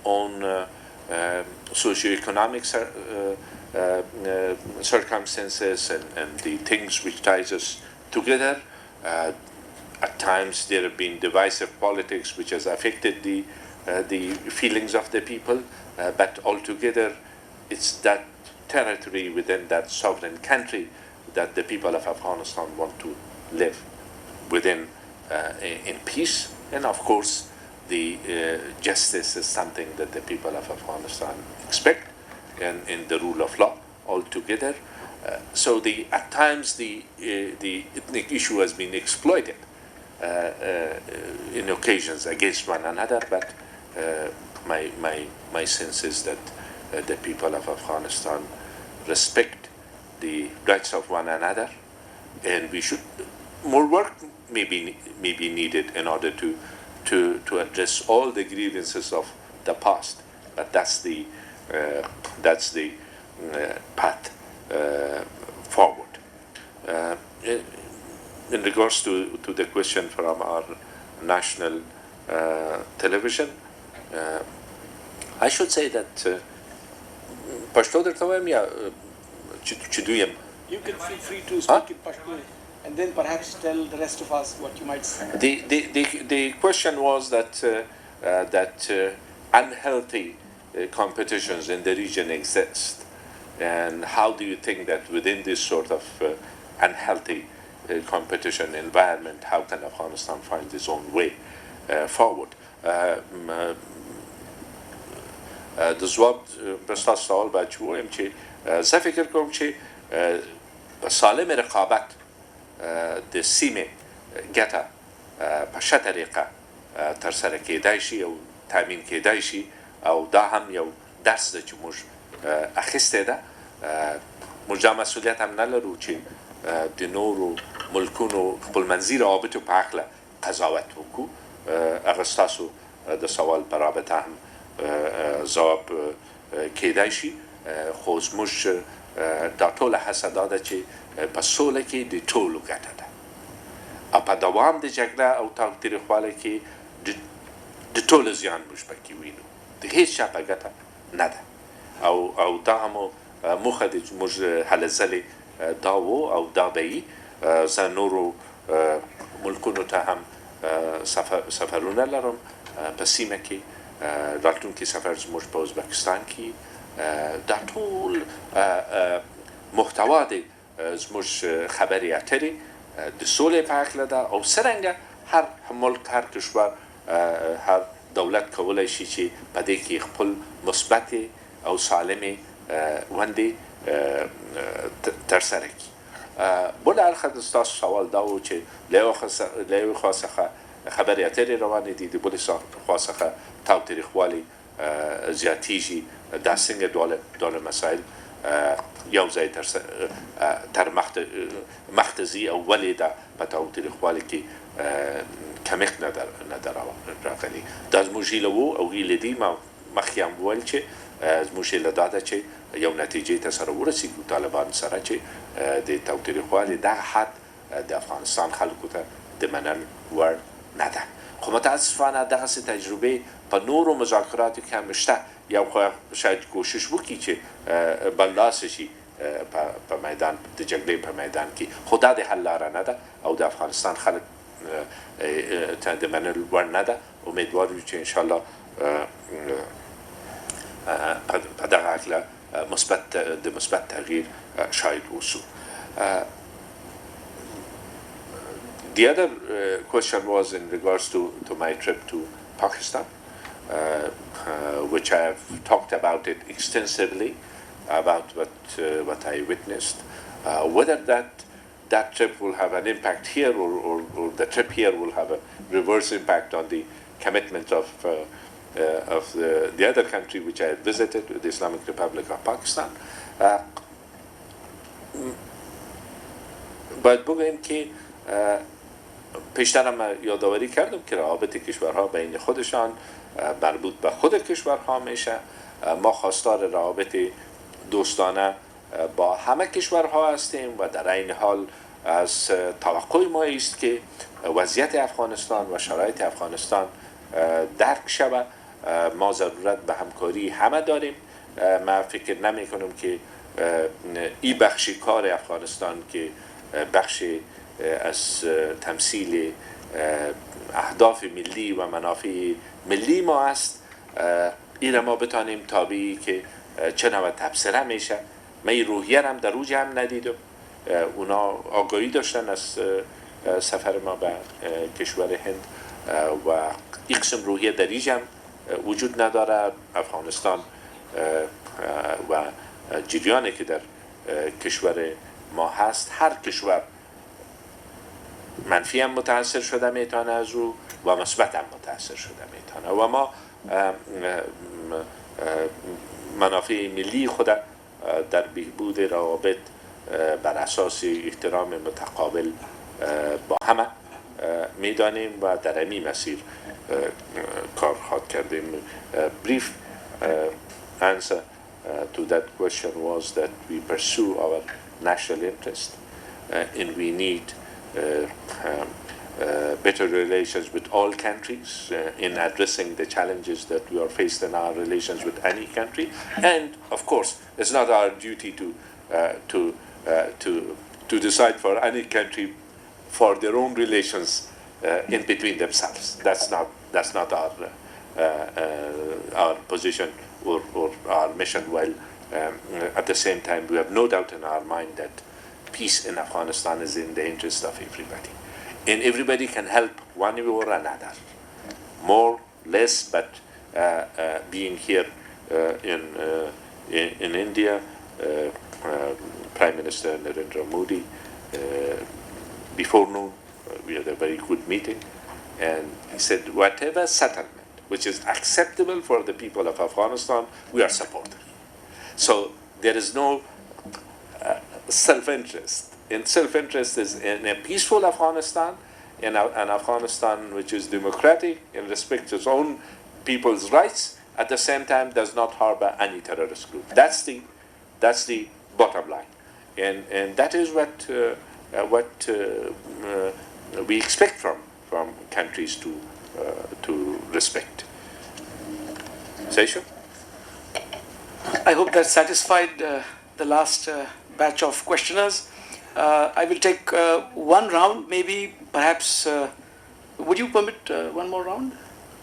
own socioeconomic circumstances and the things which ties us together, at times there have been divisive politics which has affected the feelings of the people, but altogether it's that territory within that sovereign country that the people of Afghanistan want to live within in peace. And of course, the justice is something that the people of Afghanistan expect, and in the rule of law altogether. So at times the ethnic issue has been exploited in occasions against one another, but my sense is that the people of Afghanistan respect the rights of one another, and we should more work may be needed in order to address all the grievances of the past. But that's the path forward. In regards to the question from our national television, I should say that Pashto درته وایم یا چې دویم. You can feel free to speak in Pashto and then perhaps tell the rest of us what you might say. The question was that unhealthy competitions in the region exist, and how do you think that within this sort of unhealthy competition environment, how can Afghanistan find its own way forward? د ځواب پرستاسو سوال باید چې ووایم چې زه فکر کوم چې سالم رقابت د سیمې ګټه په ښه طریقه ترسره کیدای شي او تامین کیدای شي او دا هم یو درس ده چې موږ اخیستی ده. موږ دا مسؤلیت هم نه لرو چې د نورو ملکونو خپلمنځي روابطو په هکله قضاوت وکړو. هغه ستاسو د سوال په رابطه هم ځواب کیدای شي، خو زموږ دا ټوله هڅه دا ده چې په سوله کې د ټولو ګټه ده او په دوام د جګړه او تاوتریخوالي کې د ټولو زیان موږ پکې وینو، د هیڅ چا په ګټه نه ده. او دا هم موخه د زموږ هلې ځلې دا و او دا به وي. زه نورو ملکونو ته هم سفرونه لرم په سیمه کې. راتلونکي سفر زموږ په ازبکستان کې. دا ټول محتوا د زموږ خبرې اترې د سولې په هکله ده او څرنګه هر ملک، هر کشور، هر دولت کولی شي چې په دې کې خپل مثبت او سالمې ونډې ترسره کړي. بل اړخه ستاسو سوال دا و چې له یوې خوا څخه خبرې اترې روانې دي، د بلې خوا څخه تاوتریخوالي زیاتیږي. دا څنګه دواړه مسایل یو ځای تر مخته ځي او ولې دا په تاوتریخوالي کې کمښت نه ده راغلی. دا زموږ هیله و او هیله دي. ما مخکې هم وویل چې زموږ هیله دا ده چې یو نتیجې ته سره ورسېږو طالبانو سره چې د تاوتریخوالي دغه حد د افغانستان خلکو ته د منل وړ نه ده. خو متاسفانه دغسې تجربې په نورو مذاکراتو کې هم شته. یو خو شاید کوشش وکړي چې برلاسه شي په میدان د جګړې په میدان کې، خو دا د حل لاره نه ده او د افغانستان خلک ته د منلو وړ نه ده. امیدوار یو چې انشاءالله په دغه هکله د مثبت تغییر شاید اوسو. The other question was in regards to my trip to Pakistan, which I have talked about it extensively, about what I witnessed. Whether that trip will have an impact here or the trip here will have a reverse impact on the commitment of the other country which I had visited, the Islamic Republic of Pakistan. باید بگویم که پیشتر هم یادآوری کردم که روابط کشورها بین خودشان مربوط به خود کشورها میشه. ما خواستار روابط دوستانه با همه کشورها هستیم و در این حال از توقع ما است که وضعیت افغانستان و شرایط افغانستان درک شود. ما ضرورت به همکاری همه داریم. من فکر نمی کنم که این بخش کار افغانستان که بخش از تمثیل اهداف ملی و منافع ملی ما است، این را ما بتانیم تابعی که چه نوع تبصره میشه. من این روحیه هم در روز هم ندیدم. اونا آگاهی داشتن از سفر ما به کشور هند و این قسم روحیه در اینجا هم وجود نداره. افغانستان و جریانی که در کشور ما هست، هر کشور منفی هم متاثر شده میتونه از او و مثبت هم متاثر شده میتونه و ما منافع ملی خود در بهبود روابط بر اساس احترام متقابل با همه میدانیم و در همین مسیر کار خواهد کردیم. Brief answer to that question was that we pursue our national interest and we need better relations with all countries in addressing the challenges that we are faced in our relations with any country. And of course, it's not our duty to decide for any country for their own relations in between themselves. That's not our position or our mission. While at the same time, we have no doubt in our mind that peace in Afghanistan is in the interest of everybody. And everybody can help one way or another, more, less, but being here in India, Prime Minister Narendra Modi, before noon, we had a very good meeting, and he said, whatever settlement which is acceptable for the people of Afghanistan, we are supportive. So there is no self-interest. And self-interest is in a peaceful Afghanistan, in an Afghanistan which is democratic and respects its own people's rights, at the same time does not harbor any terrorist group. That's the bottom line. And that is what we expect from countries to respect. Seisha? I hope that satisfied the last batch of questioners. I will take one round, maybe, perhaps. Would you permit one more round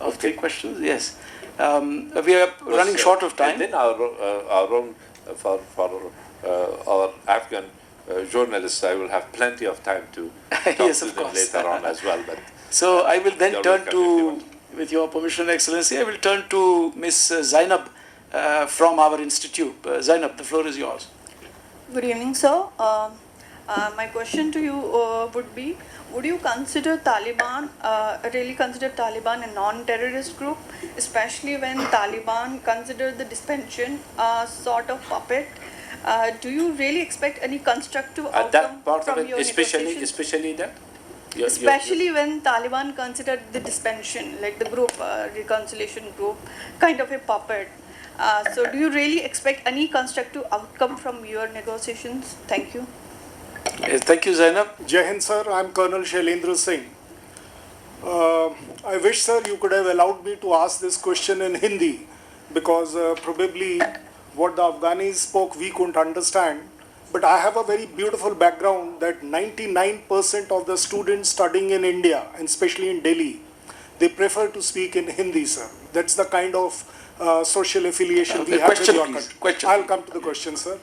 of 3 questions? Yes. We are running short of time. And then our own, for our Afghan journalists, I will have plenty of time to talk Yes, to of them course. later on as well. But So I will then You're turn welcome if you to, want. with your permission, Excellency, I will turn to Ms. Zainab from our institute. Zainab, the floor is yours. Good evening, sir. My question to you would be, would you consider Taliban, really consider Taliban a non-terrorist group, especially when Taliban consider the dispension sort of puppet? Do you really expect any constructive at outcome that part of from it, your negotiations? especially that? Especially when Taliban considered the dispension, like the group, reconciliation group, kind of a puppet. So do you really expect any constructive outcome from your negotiations? Thank you. Yes, thank you, Zainab. Jai Hind, sir. I'm Colonel Shailendra Singh. I wish, sir, you could have allowed me to ask this question in Hindi, because probably what the Afghanis spoke we couldn't understand. But I have a very beautiful background that 99% of the students studying in India, and especially in Delhi, they prefer to speak in Hindi, sir. That's the kind of social affiliation we have with your country. I'll come to the question, sir.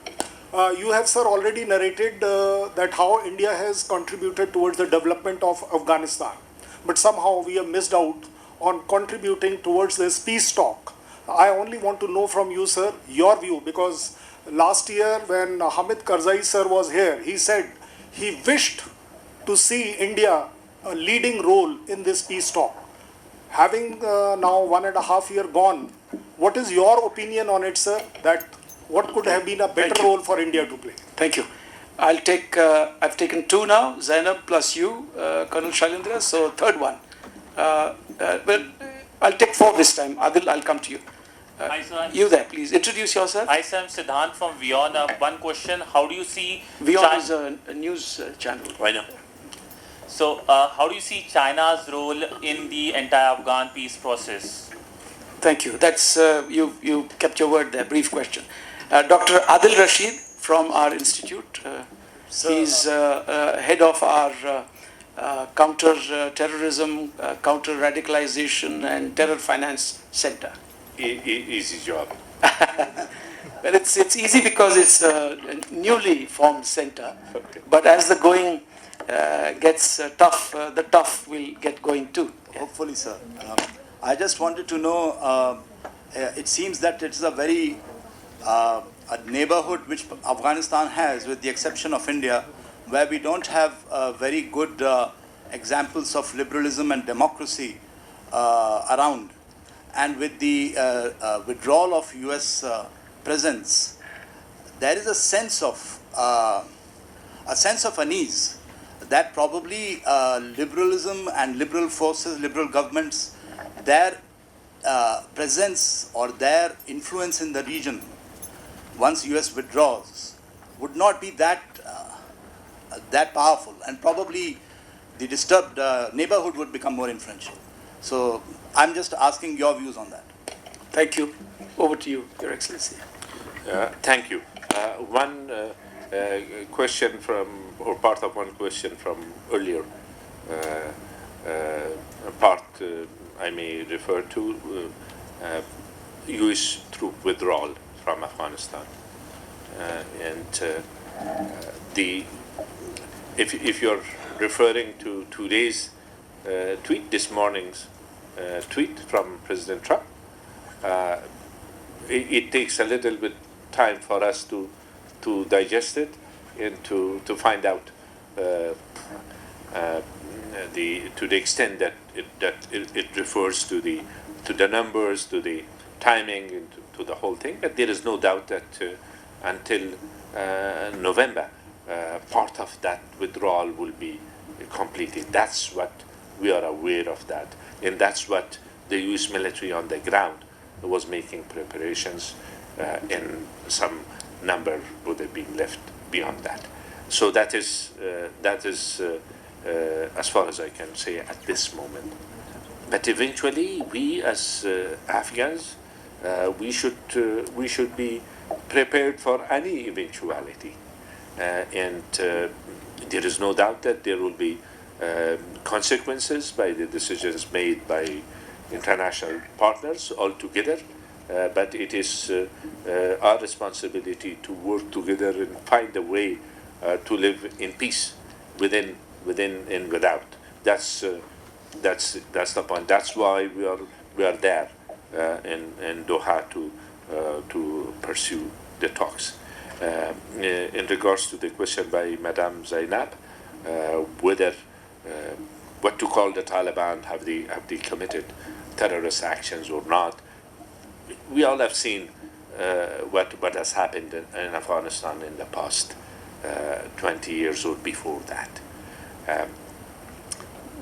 You have, sir, already narrated that how India has contributed towards the development of Afghanistan. But somehow we have missed out on contributing towards this peace talk. I only want to know from you, sir, your view, because last year when Hamid Karzai, sir, was here, he said he wished to see India a leading role in this peace talk. Having now 1.5 years gone, what is your opinion on it, sir, that what could have been a better role for India to play? Thank you. I'll take, I've taken 2 now, Zainab plus you, Colonel Shailendra, so third one. But I'll take 4 this time. Adil, I'll come to you. Hi, sir. You there, please. Introduce yourself. Hi, sir. I'm Siddhant from Vion. One question. How do you see... Vion is a news channel. Why not? So, how do you see China's role in the entire Afghan peace process? Thank you. That's, you kept your word there. Brief question. Dr. Adil Rashid from our institute. He's head of our counter-terrorism, counter-radicalization and terror finance center. Easy job. Well, it's easy because it's a newly formed center. Okay. But as the going gets tough, the tough will get going too. Hopefully, sir. I just wanted to know, it seems that it's a very a neighborhood which Afghanistan has, with the exception of India, where we don't have very good examples of liberalism and democracy around. And with the withdrawal of US presence, there is a sense of unease that probably liberalism and liberal forces, liberal governments, their presence or their influence in the region, once US withdraws, would not be that powerful, and probably the disturbed neighborhood would become more influential. So I'm just asking your views on that. Thank you. Over to you, Your Excellency. Thank you. One question from, or part of one question from earlier part I may refer to, US troop withdrawal from Afghanistan. If you're referring to today's tweet, this morning's tweet from President Trump, it takes a little bit time for us to digest it and to find out to the extent that it refers to the to the numbers, to the timing, and to the whole thing. But there is no doubt that until November, part of that withdrawal will be completed. That's what we are aware of that. And that's what the U.S. military on the ground was making preparations, and some number would have been left beyond that. So that is as far as I can say at this moment. But eventually, we as Afghans, we should be prepared for any eventuality, and there is no doubt that there will be consequences by the decisions made by international partners altogether. But it is our responsibility to work together and find a way to live in peace within and without. That's the point. That's why we are there in Doha to pursue the talks. In regards to the question by Madame Zainab, whether what to call the Taliban, have they committed terrorist actions or not? We all have seen what has happened in Afghanistan in the past 20 years or before that.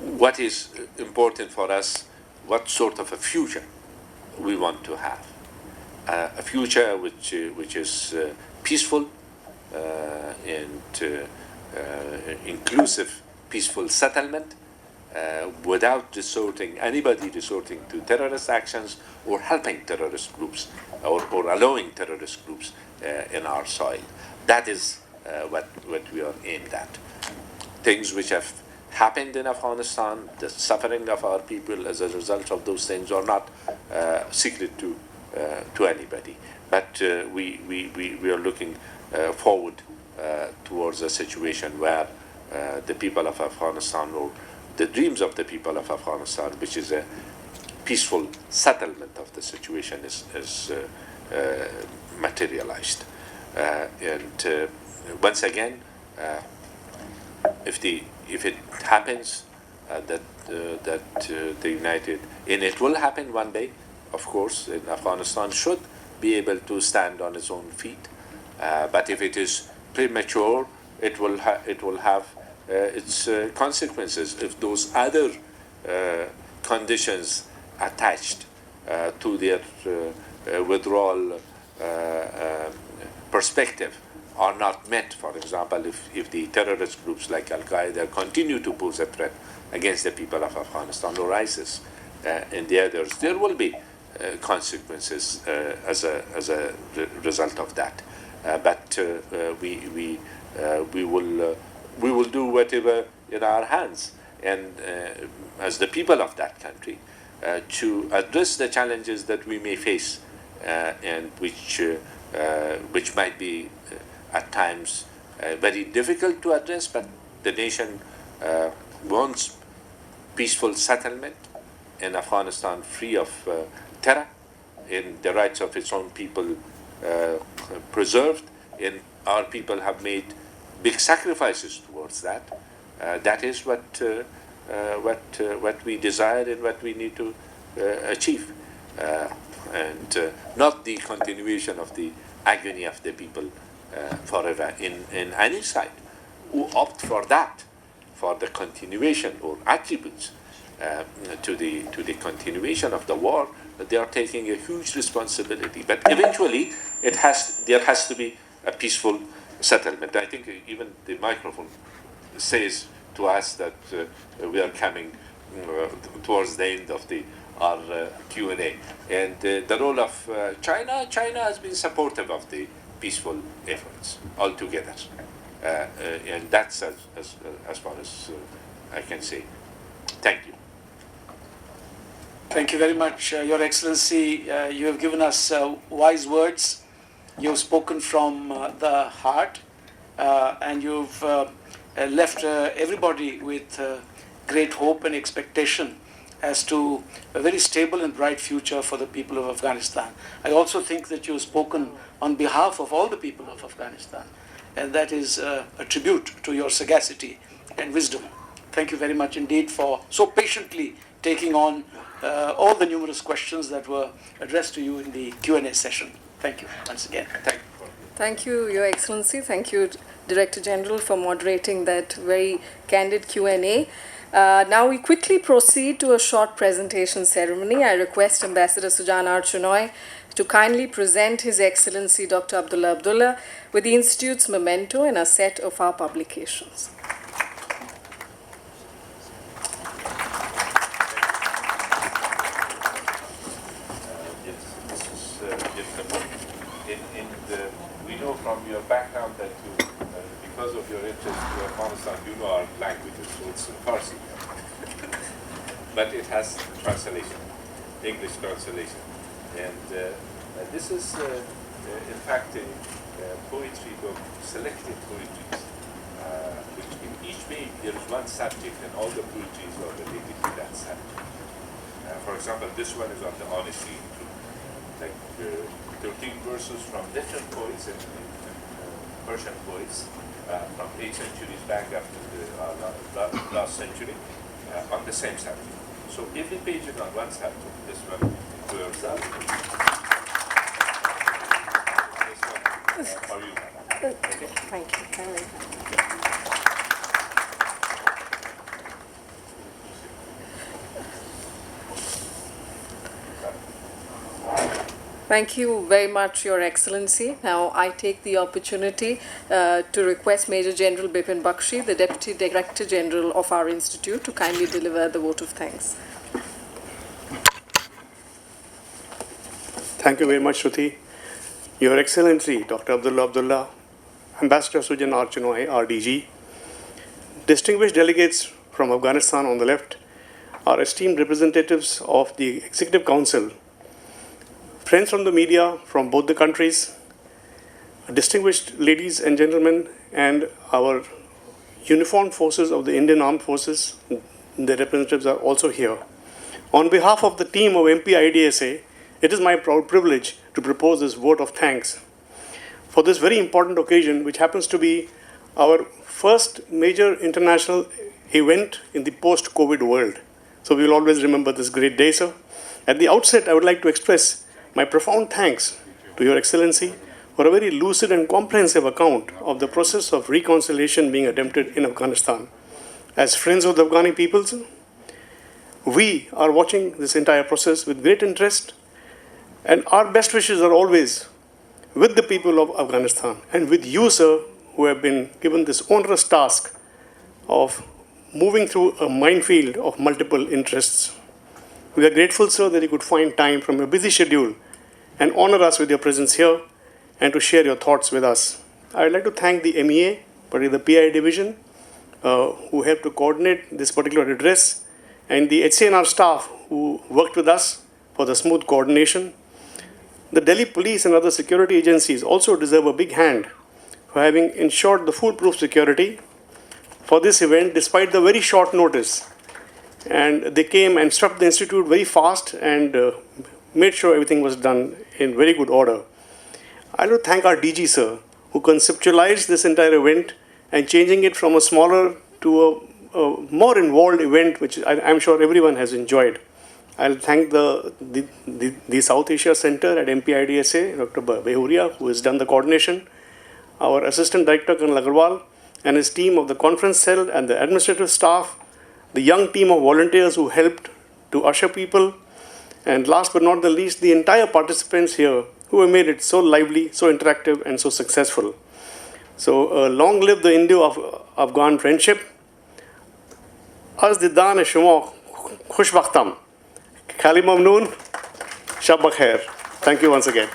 What is important for us, what sort of a future we want to have. A future which is peaceful and inclusive, peaceful settlement, without anybody resorting to terrorist actions or helping terrorist groups or allowing terrorist groups in our soil. That is what we are aimed at. Things which have happened in Afghanistan, the suffering of our people as a result of those things are not secret to anybody. But we are looking forward towards a situation where the people of Afghanistan, or the dreams of the people of Afghanistan, which is a peaceful settlement of the situation, is materialized. And once again, if it happens that the United, and it will happen one day, of course, and Afghanistan should be able to stand on its own feet. But if it is premature, it will have its consequences. If those other conditions attached to their withdrawal perspective are not met, for example, if the terrorist groups like Al-Qaeda continue to pose a threat against the people of Afghanistan, or ISIS and the others, there will be consequences as a result of that. But we will do whatever in our hands, and as the people of that country, to address the challenges that we may face, and which might be at times very difficult to address. But the nation wants peaceful settlement in Afghanistan, free of terror, and the rights of its own people preserved, and our people have made big sacrifices towards that. That is what we desire and what we need to achieve, and not the continuation of the agony of the people forever in any side who opt for that, for the continuation or attributes to the continuation of the war. They are taking a huge responsibility. But eventually, there has to be a peaceful settlement. I think even the microphone says to us that we are coming towards the end of our Q&A. And the role of China has been supportive of the peaceful efforts altogether. And that's as far as I can say. Thank you. Thank you very much, Your Excellency. You have given us wise words. You've spoken from the heart, and you've left everybody with great hope and expectation as to a very stable and bright future for the people of Afghanistan. I also think that you've spoken on behalf of all the people of Afghanistan, and that is a tribute to your sagacity and wisdom. Thank you very much indeed for so patiently taking on all the numerous questions that were addressed to you in the Q&A session. Thank you once again. Thank you, Your Excellency. Thank you, Director General, for moderating that very candid Q&A. Now we quickly proceed to a short presentation ceremony. I request Ambassador Sujan Archinoy to kindly present His Excellency Dr. Abdullah Abdullah with the Institute's memento and a set of our publications. We know from your background that you, because of your interest in Afghanistan, you know our languages, so it's Farsi. But it has translation, English translation. And this is, in fact, a poetry book, selected poetries, which in each page there is one subject and all the poetries are related to that subject. For example, this one is on the honesty and truth. Like 13 verses from different poets and Persian poets from 8 centuries back up to the last century on the same subject. So every page is on one subject. This one clears up. This one for you. Okay. Thank you. Thank you very much, Your Excellency. Now I take the opportunity to request Major General Bipin Bakshi, the Deputy Director General of our Institute, to kindly deliver the vote of thanks. Thank you very much, Shruti. Your Excellency, Dr. Abdullah Abdullah, Ambassador Sujan Archinoy, RDG, distinguished delegates from Afghanistan on the left, our esteemed representatives of the Executive Council, friends from the media from both the countries, distinguished ladies and gentlemen, and our uniformed forces of the Indian Armed Forces, the representatives are also here. On behalf of the team of MPIDSA, it is my proud privilege to propose this vote of thanks for this very important occasion, which happens to be our first major international event in the post-COVID world. So we will always remember this great day, sir. At the outset, I would like to express my profound thanks to Your Excellency for a very lucid and comprehensive account of the process of reconciliation being attempted in Afghanistan. As friends of the Afghani people, we are watching this entire process with great interest, and our best wishes are always with the people of Afghanistan and with you, sir, who have been given this onerous task of moving through a minefield of multiple interests. We are grateful, sir, that you could find time from your busy schedule and honor us with your presence here and to share your thoughts with us. I would like to thank the MEA, particularly the PI division, who helped to coordinate this particular address, and the HCNR staff who worked with us for the smooth coordination. The Delhi police and other security agencies also deserve a big hand for having ensured the foolproof security for this event despite the very short notice. And they came and struck the institute very fast and made sure everything was done in very good order. I would thank our DG, sir, who conceptualized this entire event and changing it from a smaller to a more involved event, which I'm sure everyone has enjoyed. I'll thank the South Asia Center at MPIDSA, Dr. Behuria, who has done the coordination, our Assistant Director, Colonel Agarwal, and his team of the conference cell and the administrative staff, the young team of volunteers who helped to usher people, and last but not the least, the entire participants here who have made it so lively, so interactive, and so successful. So long live the Indo-Afghan friendship. Az didan shuma khushbakhtam. Khali mamnoon. Shab bakhair. Thank you once again.